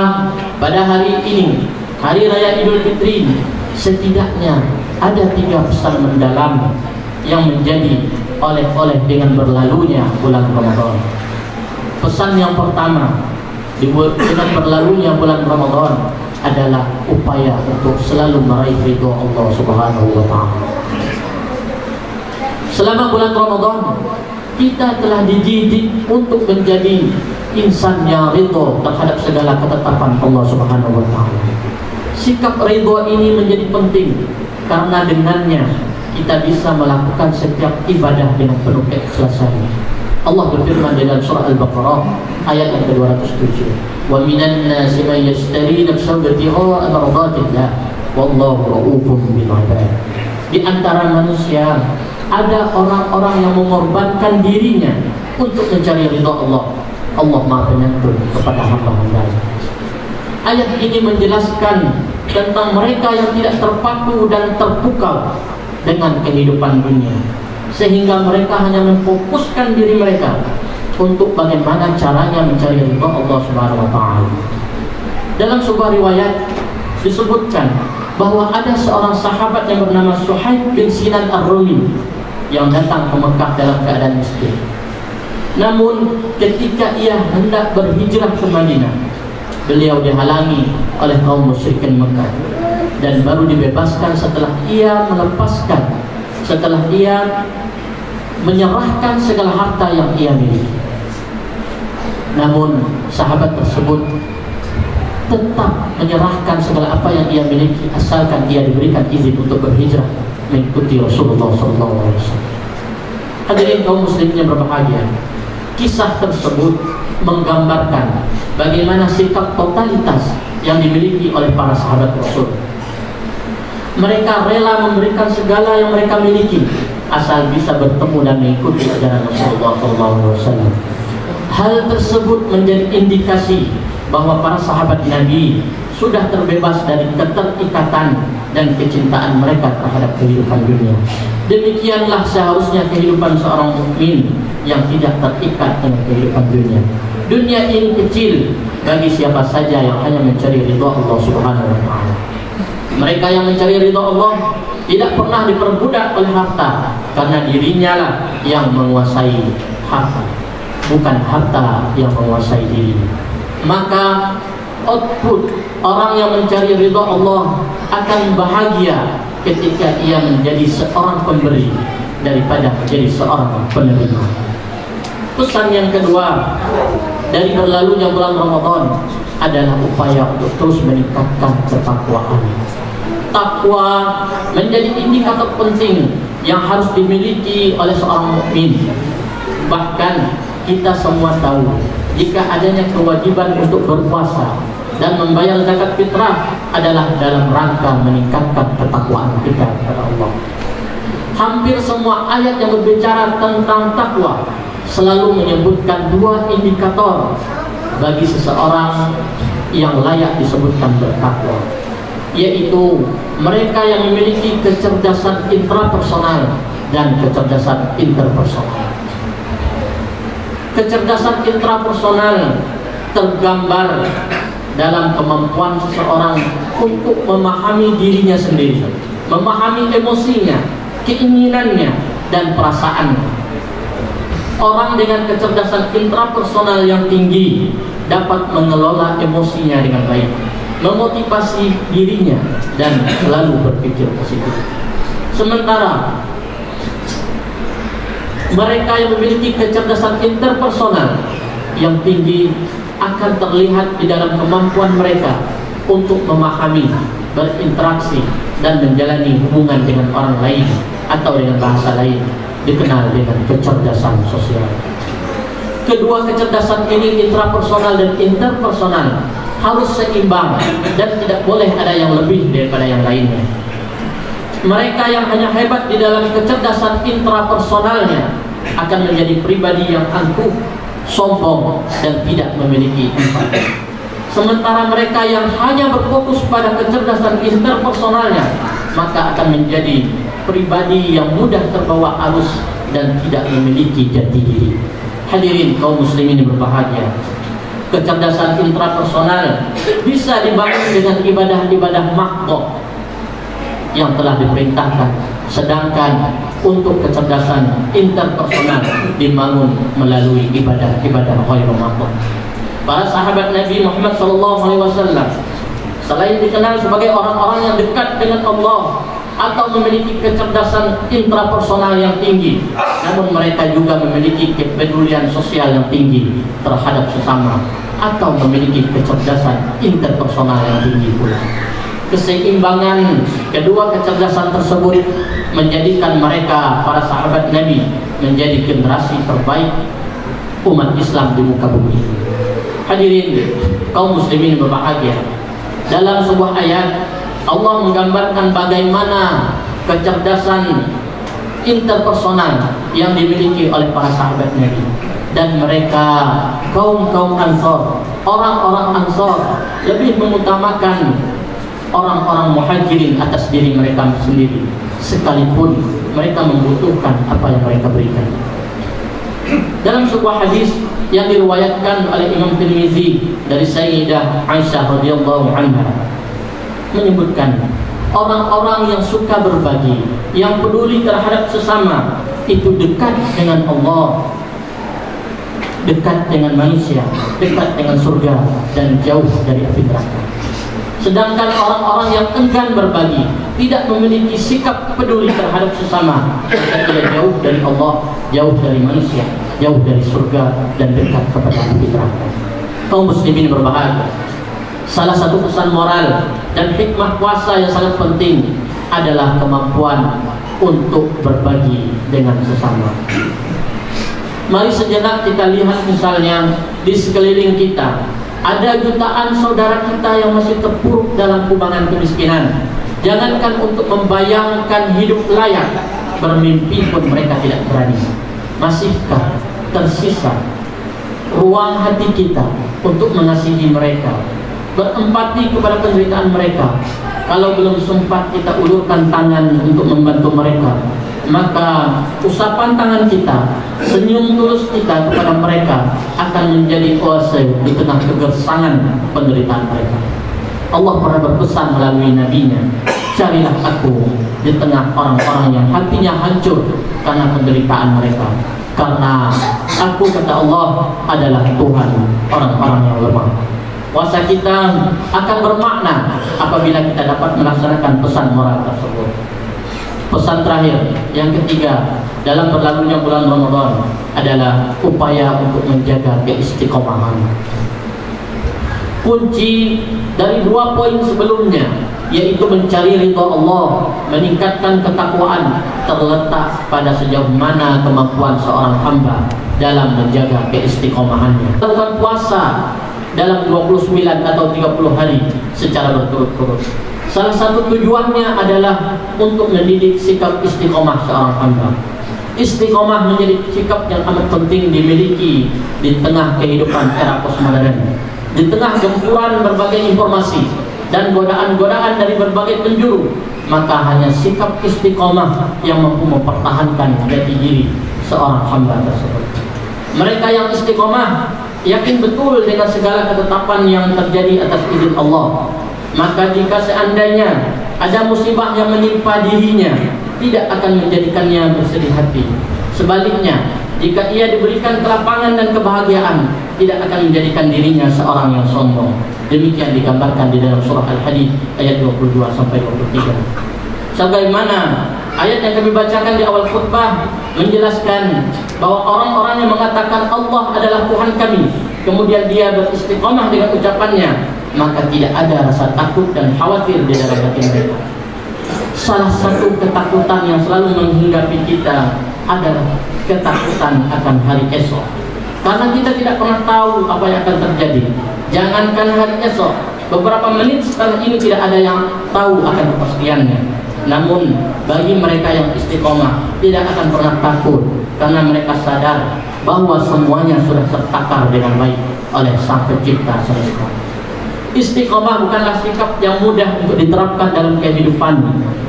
pada hari ini, hari raya Idul Fitri, setidaknya ada 3 pesan mendalam yang menjadi oleh-oleh dengan berlalunya bulan Ramadan. Pesan yang pertama dengan berlalunya bulan Ramadan adalah upaya untuk selalu meraih ridha Allah Subhanahu wa taala. Selama bulan Ramadan kita telah dididik untuk menjadi insan yang ridha terhadap segala ketetapan Allah Subhanahu wa taala. Sikap ridha ini menjadi penting karena dengannya kita bisa melakukan setiap ibadah dengan penuh keikhlasan. Allah berfirman dalam surah Al-Baqarah ayat yang ke-207, "Wa minan nasi may yashtari nafsahu ibtigha'a mardatillah wallahu ra'ufun bil 'ibad." Di antara manusia ada orang-orang yang mengorbankan dirinya untuk mencari ridha Allah. Allah Maha Penyantun kepada hamba-hambanya. Ayat ini menjelaskan tentang mereka yang tidak terpaku dan terpukau dengan kehidupan dunia, sehingga mereka hanya memfokuskan diri mereka untuk bagaimana caranya mencari ridha Allah Subhanahu wa taala. Dalam sebuah riwayat disebutkan bahwa ada seorang sahabat yang bernama Suhaib bin Sinan Ar-Rumi yang datang ke Mekah dalam keadaan miskin. Namun ketika ia hendak berhijrah ke Madinah, beliau dihalangi oleh kaum musyrikin Mekah dan baru dibebaskan setelah ia menyerahkan segala harta yang ia miliki. Namun sahabat tersebut tetap menyerahkan segala apa yang ia miliki asalkan ia diberikan izin untuk berhijrah mengikuti Rasulullah SAW. Hadirin kaum muslimin yang berbahagia, kisah tersebut menggambarkan bagaimana sikap totalitas yang dimiliki oleh para sahabat Rasul. Mereka rela memberikan segala yang mereka miliki asal bisa bertemu dan mengikuti ajaran Rasulullah SAW. Hal tersebut menjadi indikasi bahwa para sahabat Nabi sudah terbebas dari keterikatan dan kecintaan mereka terhadap kehidupan dunia. Demikianlah seharusnya kehidupan seorang mukmin yang tidak terikat dengan kehidupan dunia. Dunia ini kecil bagi siapa saja yang hanya mencari ridha Allah Subhanahu wa taala. Mereka yang mencari ridha Allah tidak pernah diperbudak oleh harta, karena dirinya lah yang menguasai harta, bukan harta yang menguasai diri. Maka output orang yang mencari ridha Allah akan bahagia ketika ia menjadi seorang pemberi daripada menjadi seorang penerima. Pesan yang kedua dari berlalunya bulan Ramadan adalah upaya untuk terus meningkatkan ketakwaan. Takwa menjadi indikator penting yang harus dimiliki oleh seorang mukmin. Bahkan kita semua tahu, jika adanya kewajiban untuk berpuasa dan membayar zakat fitrah adalah dalam rangka meningkatkan ketakwaan kita kepada Allah. Hampir semua ayat yang berbicara tentang takwa selalu menyebutkan dua indikator bagi seseorang yang layak disebutkan bertakwa, yaitu mereka yang memiliki kecerdasan intrapersonal dan kecerdasan interpersonal. Kecerdasan intrapersonal tergambar dalam kemampuan seseorang untuk memahami dirinya sendiri, memahami emosinya, keinginannya, dan perasaannya. Orang dengan kecerdasan intrapersonal yang tinggi dapat mengelola emosinya dengan baik, memotivasi dirinya, dan selalu berpikir positif. Sementara mereka yang memiliki kecerdasan interpersonal yang tinggi akan terlihat di dalam kemampuan mereka untuk memahami, berinteraksi, dan menjalani hubungan dengan orang lain, atau dengan bahasa lain dikenal dengan kecerdasan sosial. Kedua kecerdasan ini, intrapersonal dan interpersonal, harus seimbang dan tidak boleh ada yang lebih daripada yang lainnya. Mereka yang hanya hebat di dalam kecerdasan intrapersonalnya akan menjadi pribadi yang angkuh, sombong, dan tidak memiliki empati. Sementara mereka yang hanya berfokus pada kecerdasan interpersonalnya, maka akan menjadi pribadi yang mudah terbawa arus dan tidak memiliki jati diri. Hadirin kaum muslimin yang berbahagia, kecerdasan intrapersonal bisa dibangun dengan ibadah-ibadah makhluk yang telah diperintahkan, sedangkan untuk kecerdasan interpersonal dibangun melalui ibadah-ibadah ghairu makhluk. Para sahabat Nabi Muhammad SAW selain dikenal sebagai orang-orang yang dekat dengan Allah atau memiliki kecerdasan intrapersonal yang tinggi, namun mereka juga memiliki kepedulian sosial yang tinggi terhadap sesama atau memiliki kecerdasan interpersonal yang tinggi pula. Keseimbangan kedua kecerdasan tersebut menjadikan mereka, para sahabat Nabi, menjadi generasi terbaik umat Islam di muka bumi. Hadirin kaum muslimin berbahagia, dalam sebuah ayat Allah menggambarkan bagaimana kecerdasan interpersonal yang dimiliki oleh para sahabat Nabi, dan mereka kaum Ansor, orang-orang Ansor lebih mengutamakan orang-orang muhajirin atas diri mereka sendiri, sekalipun mereka membutuhkan apa yang mereka berikan. Dalam sebuah hadis yang diriwayatkan oleh Imam Tirmizi dari Sayyidah Aisyah radhiyallahu anha menyebutkan, orang-orang yang suka berbagi, yang peduli terhadap sesama, itu dekat dengan Allah, dekat dengan manusia, dekat dengan surga, dan jauh dari api neraka. Sedangkan orang-orang yang enggan berbagi, tidak memiliki sikap peduli terhadap sesama, maka dia jauh dari Allah, jauh dari manusia, jauh dari surga, dan dekat kepada api neraka. Kaum muslimin berbahagia, salah satu pesan moral dan hikmah puasa yang sangat penting adalah kemampuan untuk berbagi dengan sesama. Mari sejenak kita lihat misalnya di sekeliling kita, ada jutaan saudara kita yang masih terpuruk dalam kubangan kemiskinan. Jangankan untuk membayangkan hidup layak, bermimpi pun mereka tidak berani. Masihkah tersisa ruang hati kita untuk mengasihi mereka, berempati kepada penderitaan mereka. Kalau belum sempat kita ulurkan tangan untuk membantu mereka, maka usapan tangan kita, senyum tulus kita kepada mereka akan menjadi oase di tengah kegersangan penderitaan mereka. Allah pernah berpesan melalui nabinya, carilah aku di tengah orang-orang yang hatinya hancur karena penderitaan mereka, karena aku, kata Allah, adalah Tuhan orang-orang yang lemah. Puasa kita akan bermakna apabila kita dapat melaksanakan pesan moral tersebut. Pesan terakhir, yang ketiga, dalam berlalunya bulan Ramadan adalah upaya untuk menjaga keistiqomahan. Kunci dari 2 poin sebelumnya, yaitu mencari ridha Allah, meningkatkan ketakwaan, terletak pada sejauh mana kemampuan seorang hamba dalam menjaga keistiqomahannya. Lakukan puasa dalam 29 atau 30 hari secara berturut-turut. Salah satu tujuannya adalah untuk mendidik sikap istiqomah seorang hamba. Istiqomah menjadi sikap yang amat penting dimiliki di tengah kehidupan era postmodern, di tengah gempuran berbagai informasi dan godaan-godaan dari berbagai penjuru. Maka hanya sikap istiqomah yang mampu mempertahankan jati diri seorang hamba tersebut. Mereka yang istiqomah yakin betul dengan segala ketetapan yang terjadi atas izin Allah. Maka jika seandainya ada musibah yang menimpa dirinya, tidak akan menjadikannya bersedih hati. Sebaliknya, jika ia diberikan kelapangan dan kebahagiaan, tidak akan menjadikan dirinya seorang yang sombong. Demikian digambarkan di dalam surah Al-Hadid ayat 22-23. Sebagaimana ayat yang kami bacakan di awal khutbah menjelaskan bahwa orang-orang yang mengatakan Allah adalah Tuhan kami, kemudian dia beristiqomah dengan ucapannya, maka tidak ada rasa takut dan khawatir di dalam hati mereka. Salah satu ketakutan yang selalu menghinggapi kita adalah ketakutan akan hari esok, karena kita tidak pernah tahu apa yang akan terjadi. Jangankan hari esok, beberapa menit setelah ini tidak ada yang tahu akan kepastiannya. Namun bagi mereka yang istiqomah, tidak akan pernah takut, karena mereka sadar bahwa semuanya sudah tertakar dengan baik oleh Sang Pencipta semesta. Istiqomah bukanlah sikap yang mudah untuk diterapkan dalam kehidupan,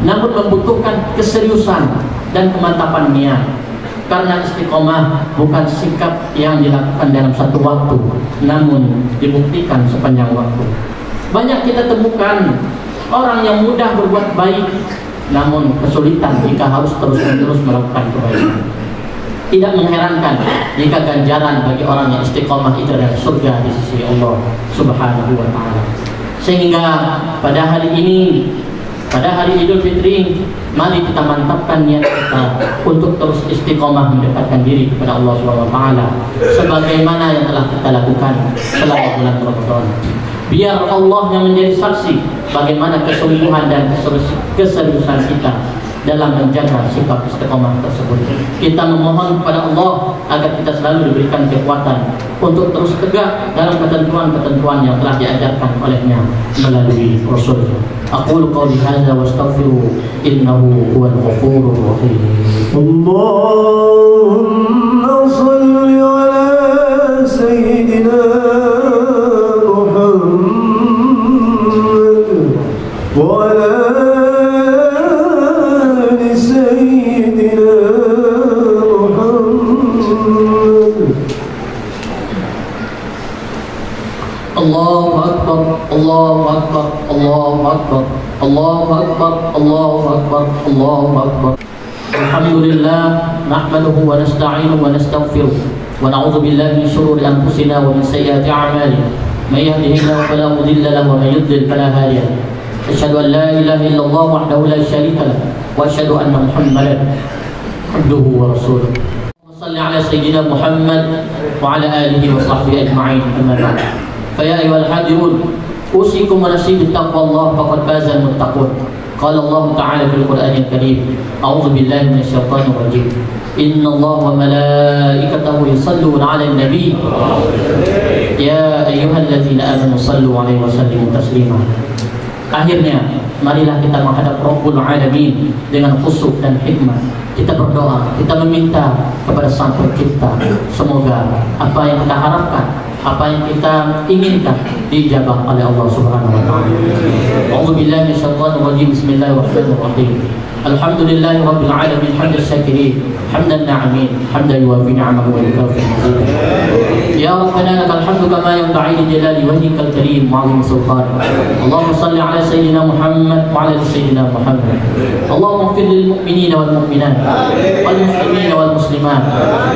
namun membutuhkan keseriusan dan kemantapan niat. Karena istiqomah bukan sikap yang dilakukan dalam satu waktu, namun dibuktikan sepanjang waktu. Banyak kita temukan orang yang mudah berbuat baik, namun kesulitan jika harus terus-menerus melakukan kebaikan. Tidak mengherankan jika ganjaran bagi orang yang istiqomah itu adalah surga di sisi Allah Subhanahu wa Ta'ala. Sehingga pada hari ini, pada hari Idul Fitri, mari kita mantapkan niat kita untuk terus istiqomah mendekatkan diri kepada Allah Subhanahu wa Ta'ala, sebagaimana yang telah kita lakukan selama bulan Ramadan. Biar Allah yang menjadi saksi bagaimana kesungguhan dan keseriusan kita dalam menjaga sikap istiqomah tersebut. Kita memohon kepada Allah agar kita selalu diberikan kekuatan untuk terus tegak dalam ketentuan-ketentuan yang telah diajarkan olehnya melalui Rasul. Aqulu qawli hadza wa astaghfiru innahu huwal ghafurur rahim. Allahumma shalli ala sayyidina Muhammad wa ala Allahu Akbar, Allahu Akbar, Allahu Akbar, Allahu Akbar, Allahu Akbar, Allahu Akbar. Alhamdulillah, nahmaduhu wa nasta'inuhu wa nastaghfiruh wa na'udzu billahi min shururi anfusina wa min sayyiati a'malina. May yahdihillahu fala mudilla lahu wa may yudlil fala hadiya lahu. Asyhadu an la ilaha illallah wahdahu la syarika lahu wa asyhadu anna Muhammadan abduhu wa rasuluh. Shalli ala sayyidina Muhammad wa ala alihi wa sahbihi ajma'in. Amma ba'd. فيا أيها الحاضرون أوصيكم ونفسي بتقوى الله فقد فاز المتقون. قال الله تعالى في القرآن الكريم أعوذ بالله من الشيطان الرجيم إن الله وملائكته يصلون على النبي يا أيها الذين آمنوا صلوا عليه وسلموا تسليما. Akhirnya marilah kita menghadap Rabbul Alamin dengan khusyuk dan hikmah. Kita berdoa, kita meminta kepada Sang Pencipta, semoga apa yang kita harapkan, apa yang kita inginkan dijabah oleh Allah Subhanahu wa taala. A'udzubillahi minasyaitonir rajim. Bismillahirrahmanirrahim. Alhamdulillahi rabbil alamin hamdan syakirin hamdan na'imin hamdan yuwafi ni'amahu wa yukafi mazidah. Ya Rabbana lakal hamdu kama yanbaghi li jalali wajhikal karim wa 'azimi sultanik. Allahumma shalli ala sayyidina Muhammad wa ala sayyidina Muhammad. Allahumma ighfir lil mu'minina wal mu'minat wal muslimina wal muslimat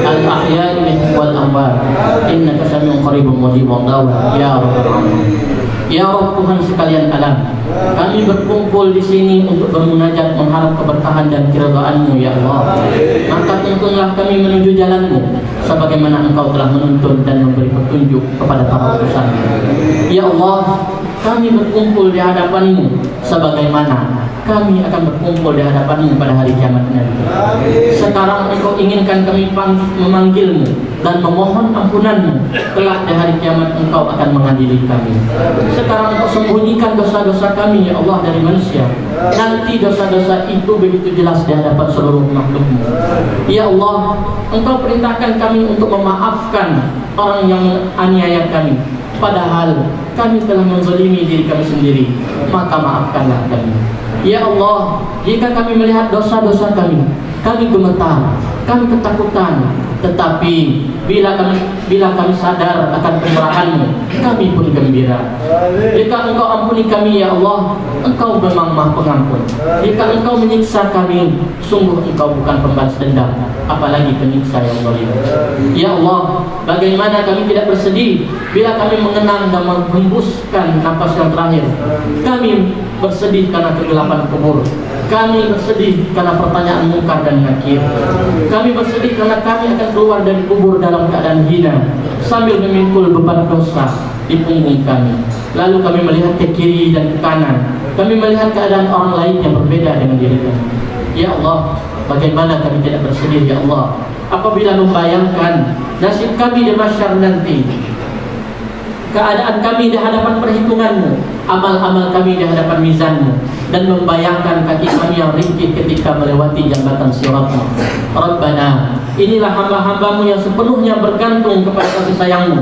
al ahya'i minhum wal amwat innaka sami'un qaribun mujibud da'wat ya rabbal alamin. Ya Rabb, Tuhan sekalian alam, kami berkumpul di sini untuk bermunajat mengharap keberkahan dan keridhaan-Mu ya Allah. Maka tuntunlah kami menuju jalan-Mu sebagaimana Engkau telah menuntun dan memberi petunjuk kepada para utusan-Mu. Ya Allah, kami berkumpul di hadapan-Mu sebagaimana kami akan berkumpul di hadapan-Mu pada hari kiamat nanti. Sekarang Engkau inginkan kami memanggil-Mu dan memohon ampunan-Mu. Kelak di hari kiamat Engkau akan mengadili kami. Sekarang Engkau sembunyikan dosa-dosa kami ya Allah dari manusia. Nanti dosa-dosa itu begitu jelas di hadapan seluruh makhluk-Mu. Ya Allah, Engkau perintahkan kami untuk memaafkan orang yang aniaya kami, padahal kami telah menzalimi diri kami sendiri. Maka maafkanlah kami. Ya Allah, jika kami melihat dosa-dosa kami gemetar, kami ketakutan. Tetapi bila kami sadar akan kemurahan-Mu, kami pun gembira. Jika Engkau ampuni kami ya Allah, Engkau memang Maha Pengampun. Jika Engkau menyiksa kami, sungguh Engkau bukan pembalas dendam, apalagi penyiksa yang zalim. Ya Allah, bagaimana kami tidak bersedih bila kami mengenang dan menghembuskan napas yang terakhir. Kami bersedih karena kegelapan kubur. Kami bersedih karena pertanyaan mungkar dan nakir. Kami bersedih karena kami akan keluar dari kubur dalam keadaan hina, sambil memikul beban dosa di punggung kami. Lalu kami melihat ke kiri dan ke kanan. Kami melihat keadaan orang lain yang berbeda dengan diri kami. Ya Allah, bagaimana kami tidak bersedih ya Allah apabila membayangkan nasib kami di mahsyar nanti, keadaan kami di hadapan perhitungan-Mu, amal-amal kami di hadapan mizan-Mu, dan membayangkan kaki kami yang ringkih ketika melewati jambatan sirat-Mu. Rabbana, inilah hamba-hamba-Mu yang sepenuhnya bergantung kepada kasih sayang-Mu.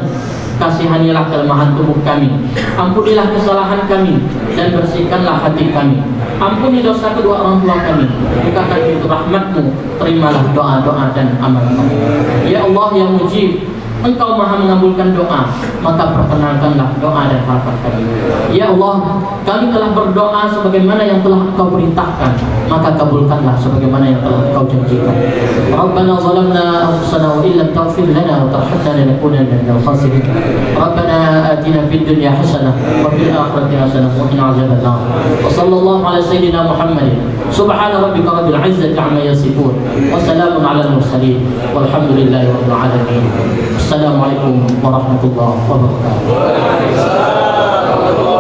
Kasihanilah kelemahan tubuh kami, ampunilah kesalahan kami, dan bersihkanlah hati kami. Ampuni dosa kedua orang tua kami. Bukakan pintu rahmat-Mu, terimalah doa-doa dan amal kami. Ya Allah yang mujib, Engkau maha mengabulkan doa, maka perkenalkanlah doa dan harapan kami. Ya Allah, kami telah berdoa sebagaimana yang telah Engkau perintahkan, maka kabulkanlah sebagaimana yang telah Engkau janjikan. Rabbana zalamna anfusana wa illam taghfir lana wa tarhamna lanakunanna minal khasirin. Rabbana atina fid dunya hasanah wa fil akhirati hasanah wa qina adzabannar. Wa sallallahu ala sayyidina Muhammadin. Subhana rabbika rabbil izzati amma yasifun wa salamun alal mursalin walhamdulillahi rabbil alamin. Assalamualaikum warahmatullahi wabarakatuh. Allah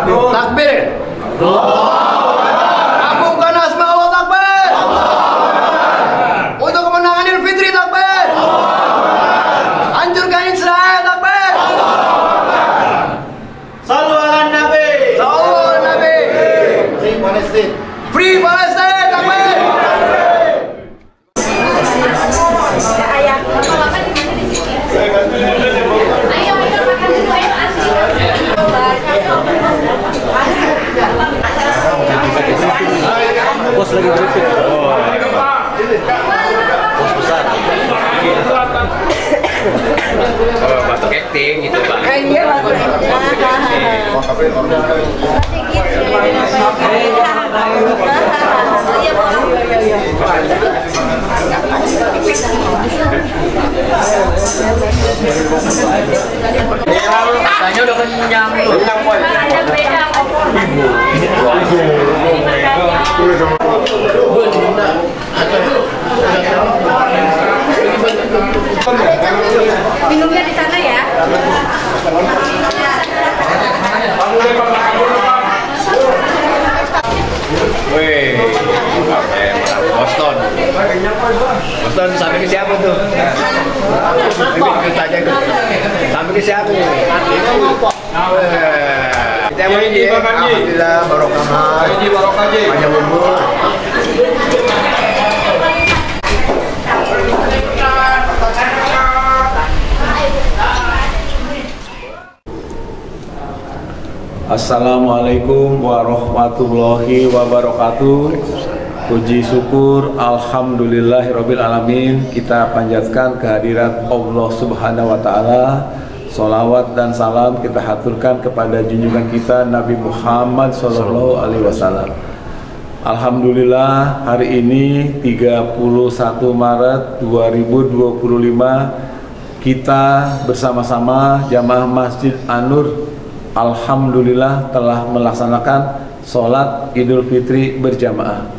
Takbir. Agungkan asma Allah, takbir. Untuk kemenangan Idul Fitri, takbir. Hancurkan Israel, takbir. Sallu ala Nabi. Sallu ala Nabi. Free Palestine. Free Palestine, takbir. Bos lagi briefing. Bos besar. Batuk acting gitu, Pak. Iya, batuk Katanya udah kenyang loh. Minumnya di sana ya. Wih, Boston. Boston sampai ke siapa tuh? Tanya itu. Sampai ke siapa nih? Kita mau ini. Alhamdulillah barokah. Panjang umur. Assalamualaikum warahmatullahi wabarakatuh. Puji syukur alhamdulillahirabbil alamin, kita panjatkan kehadirat Allah Subhanahu wa taala. Sholawat dan salam kita haturkan kepada junjungan kita Nabi Muhammad sallallahu alaihi wasallam. Alhamdulillah, hari ini 31 Maret 2025 kita bersama-sama jamaah Masjid An-Nur alhamdulillah telah melaksanakan sholat Idul Fitri berjamaah.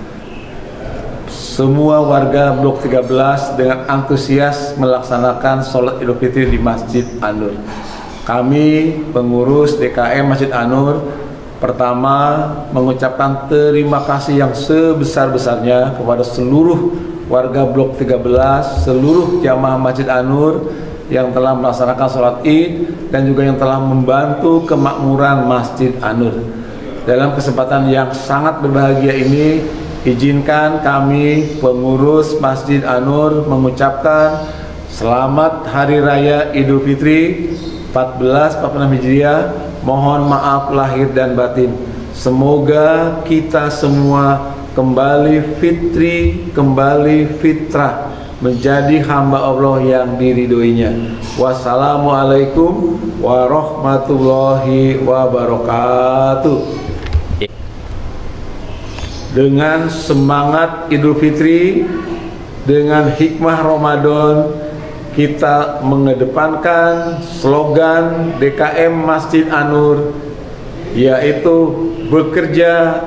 Semua warga Blok 13 dengan antusias melaksanakan sholat Idul Fitri di Masjid An-Nur. Kami pengurus DKM Masjid An-Nur pertama mengucapkan terima kasih yang sebesar-besarnya kepada seluruh warga Blok 13, seluruh jamaah Masjid An-Nur yang telah melaksanakan sholat Id dan juga yang telah membantu kemakmuran Masjid An-Nur. Dalam kesempatan yang sangat berbahagia ini, izinkan kami pengurus Masjid An-Nur mengucapkan selamat Hari Raya Idul Fitri 1446 Hijriah. Mohon maaf lahir dan batin. Semoga kita semua kembali fitri, kembali fitrah, menjadi hamba Allah yang diridhoinya. Wassalamualaikum warahmatullahi wabarakatuh. Dengan semangat Idul Fitri, dengan hikmah Ramadan, kita mengedepankan slogan DKM Masjid An-Nur, yaitu bekerja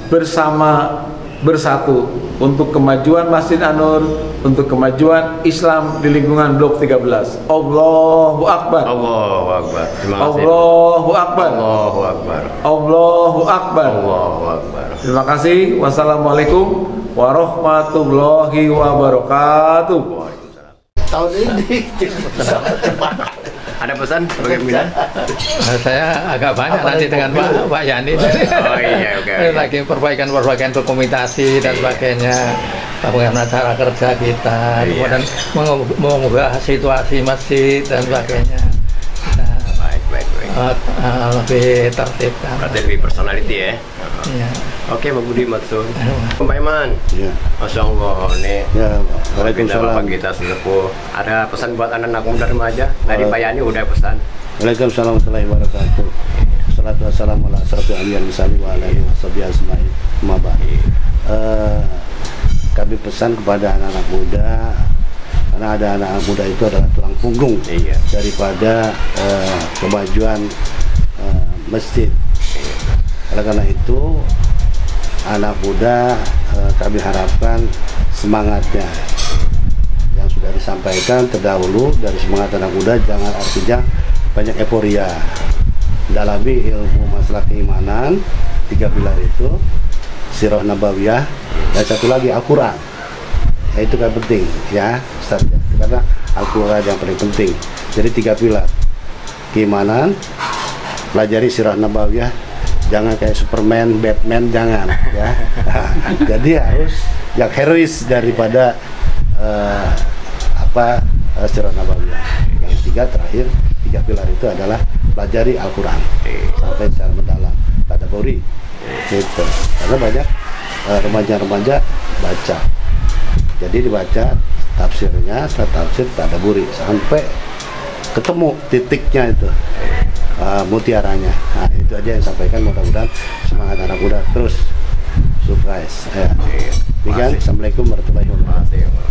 bersama bersatu untuk kemajuan Masjid An-Nur, untuk kemajuan Islam di lingkungan Blok 13. Allahu Akbar. Allahu Akbar. Terima kasih. Allahu Akbar. Allahu Akbar. Allahu Akbar. Allahu Akbar. Terima kasih. Wassalamualaikum warahmatullahi wabarakatuh. Tahun ini Ada pesan sebagai pimpinan? Saya agak banyak nanti dengan Pak Yani. Oh iya, oke. Lagi perbaikan dokumentasi dan sebagainya, bagaimana cara kerja kita, kemudian mengubah situasi masjid dan sebagainya. Baik. baik. lebih tertib kan. Berarti lebih personality ya. Iya. Oke, Pak Budi matur. Pak Iman. Ya. Masya Allah nih. Ya, Bapak Waalaikumsalam. kita sesepuh. Ada pesan buat anak-anak muda remaja? Tadi Pak Yani udah pesan. Waalaikumsalam warahmatullahi wabarakatuh. Salatu wassalamu ala asyrafil anbiya'i wal mursalin wa ala alihi washabihi ajmain. Amma ba'd. Kami pesan kepada anak-anak muda, karena ada anak-anak muda itu adalah tulang punggung daripada kemajuan masjid. Oleh karena itu, anak muda kami harapkan semangatnya yang sudah disampaikan terdahulu dari semangat anak muda, jangan artinya banyak euforia. Dalami ilmu masalah keimanan, 3 pilar itu, Sirah Nabawiyah, dan satu lagi Al-Quran. Ya, itu kan penting ya Ustaz, karena Al-Quran yang paling penting. Jadi 3 pilar keimanan, pelajari Sirah Nabawiyah, jangan kayak Superman, Batman, jangan ya. Jadi harus yang herois daripada Sirah Nabawiyah. Yang ketiga terakhir, 3 pilar itu adalah pelajari Al-Quran sampai secara mendalam, tadabburi gitu. Karena banyak remaja-remaja baca, jadi dibaca tafsirnya, setelah tafsir tadabburi sampai ketemu titiknya itu, mutiaranya. Nah, itu aja yang sampaikan, mudah-mudahan semangat anak muda terus surprise ya. Assalamualaikum warahmatullahi wabarakatuh.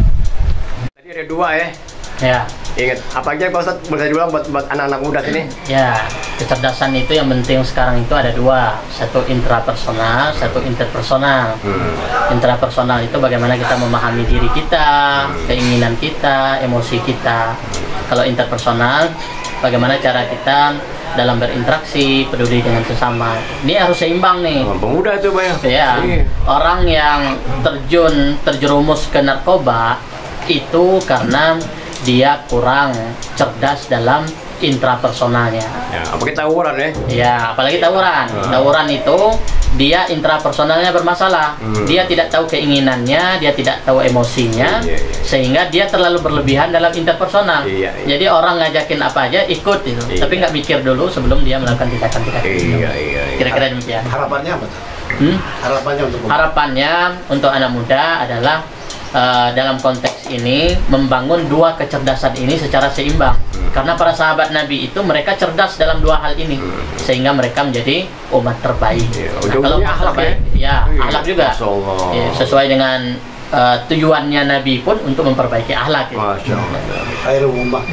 Tadi ada 2 ya. Ya. Ingat, apa aja Pak Ustadz bisa diulang buat anak-anak muda sini? Ya, kecerdasan itu yang penting sekarang itu ada 2, satu intrapersonal, satu interpersonal. Intrapersonal itu bagaimana kita memahami diri kita, keinginan kita, emosi kita. Kalau interpersonal, bagaimana cara kita dalam berinteraksi, peduli dengan sesama. Ini harus seimbang nih. Pemuda itu banyak. Ya, orang yang terjerumus ke narkoba itu karena dia kurang cerdas dalam intrapersonalnya. Ya, apalagi tawuran ya? Ya, apalagi tawuran. Tawuran itu dia intrapersonalnya bermasalah. Dia tidak tahu keinginannya, dia tidak tahu emosinya, sehingga dia terlalu berlebihan dalam interpersonal. Jadi orang ngajakin apa aja ikut itu, tapi nggak mikir dulu sebelum dia melakukan tindakan-tindakan. Kira-kira demikian. Harapannya apa tuh? Harapannya untuk anak muda adalah dalam konteks ini membangun 2 kecerdasan ini secara seimbang. Karena para sahabat Nabi itu mereka cerdas dalam 2 hal ini, sehingga mereka menjadi umat terbaik. Nah, kalau akhlak akhlak juga sesuai dengan tujuannya Nabi pun untuk memperbaiki akhlak. Khairul ummah.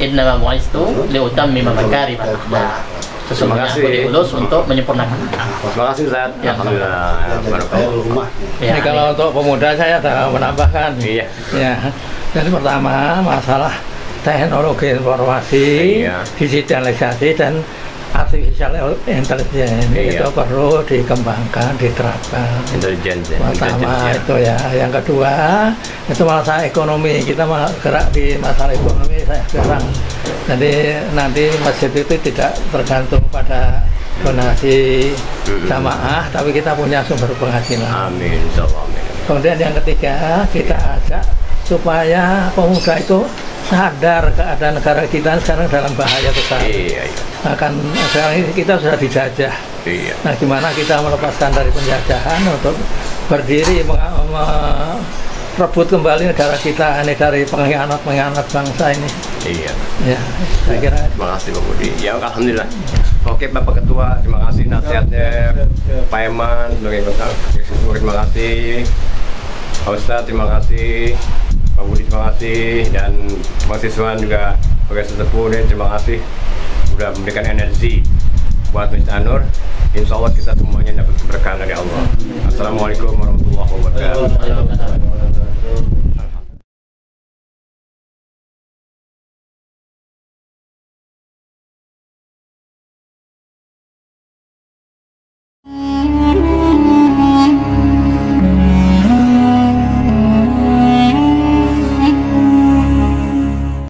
Innama bu'istu liutammima makarimal akhlak. Sesungguhnya aku diutus untuk menyempurnakan. Terima kasih Ustaz. Ya, alhamdulillah. Ini kalau untuk pemuda saya ada menambahkan. Ya. Jadi pertama masalah teknologi informasi, digitalisasi dan artificial intelligence itu perlu dikembangkan, diterapkan. Pertama itu ya. Yang kedua itu masalah ekonomi. Kita gerak di masalah ekonomi saya sekarang. Jadi nanti masjid itu tidak tergantung pada donasi jamaah, tapi kita punya sumber penghasilan. Amin. Kemudian yang ketiga, kita ajak supaya pemuda itu sadar keadaan negara kita sekarang dalam bahaya besar. Akan sekarang ini kita sudah dijajah. Nah, gimana kita melepaskan dari penjajahan untuk berdiri merebut kembali negara kita ini dari pengkhianat bangsa ini. Ya, saya kira. Terima kasih Pak Budi. Ya, alhamdulillah. Oke Bapak Ketua, terima kasih nasihatnya. Pak Eman, terima kasih. Pak Ustadz, terima kasih. Pak Budi, terima kasih. Dan mahasiswa juga sebagai sesepuh, terima kasih sudah memberikan energi buat Masjid An-Nur. Insya Allah kita semuanya dapat keberkahan dari Allah. Assalamualaikum warahmatullahi wabarakatuh.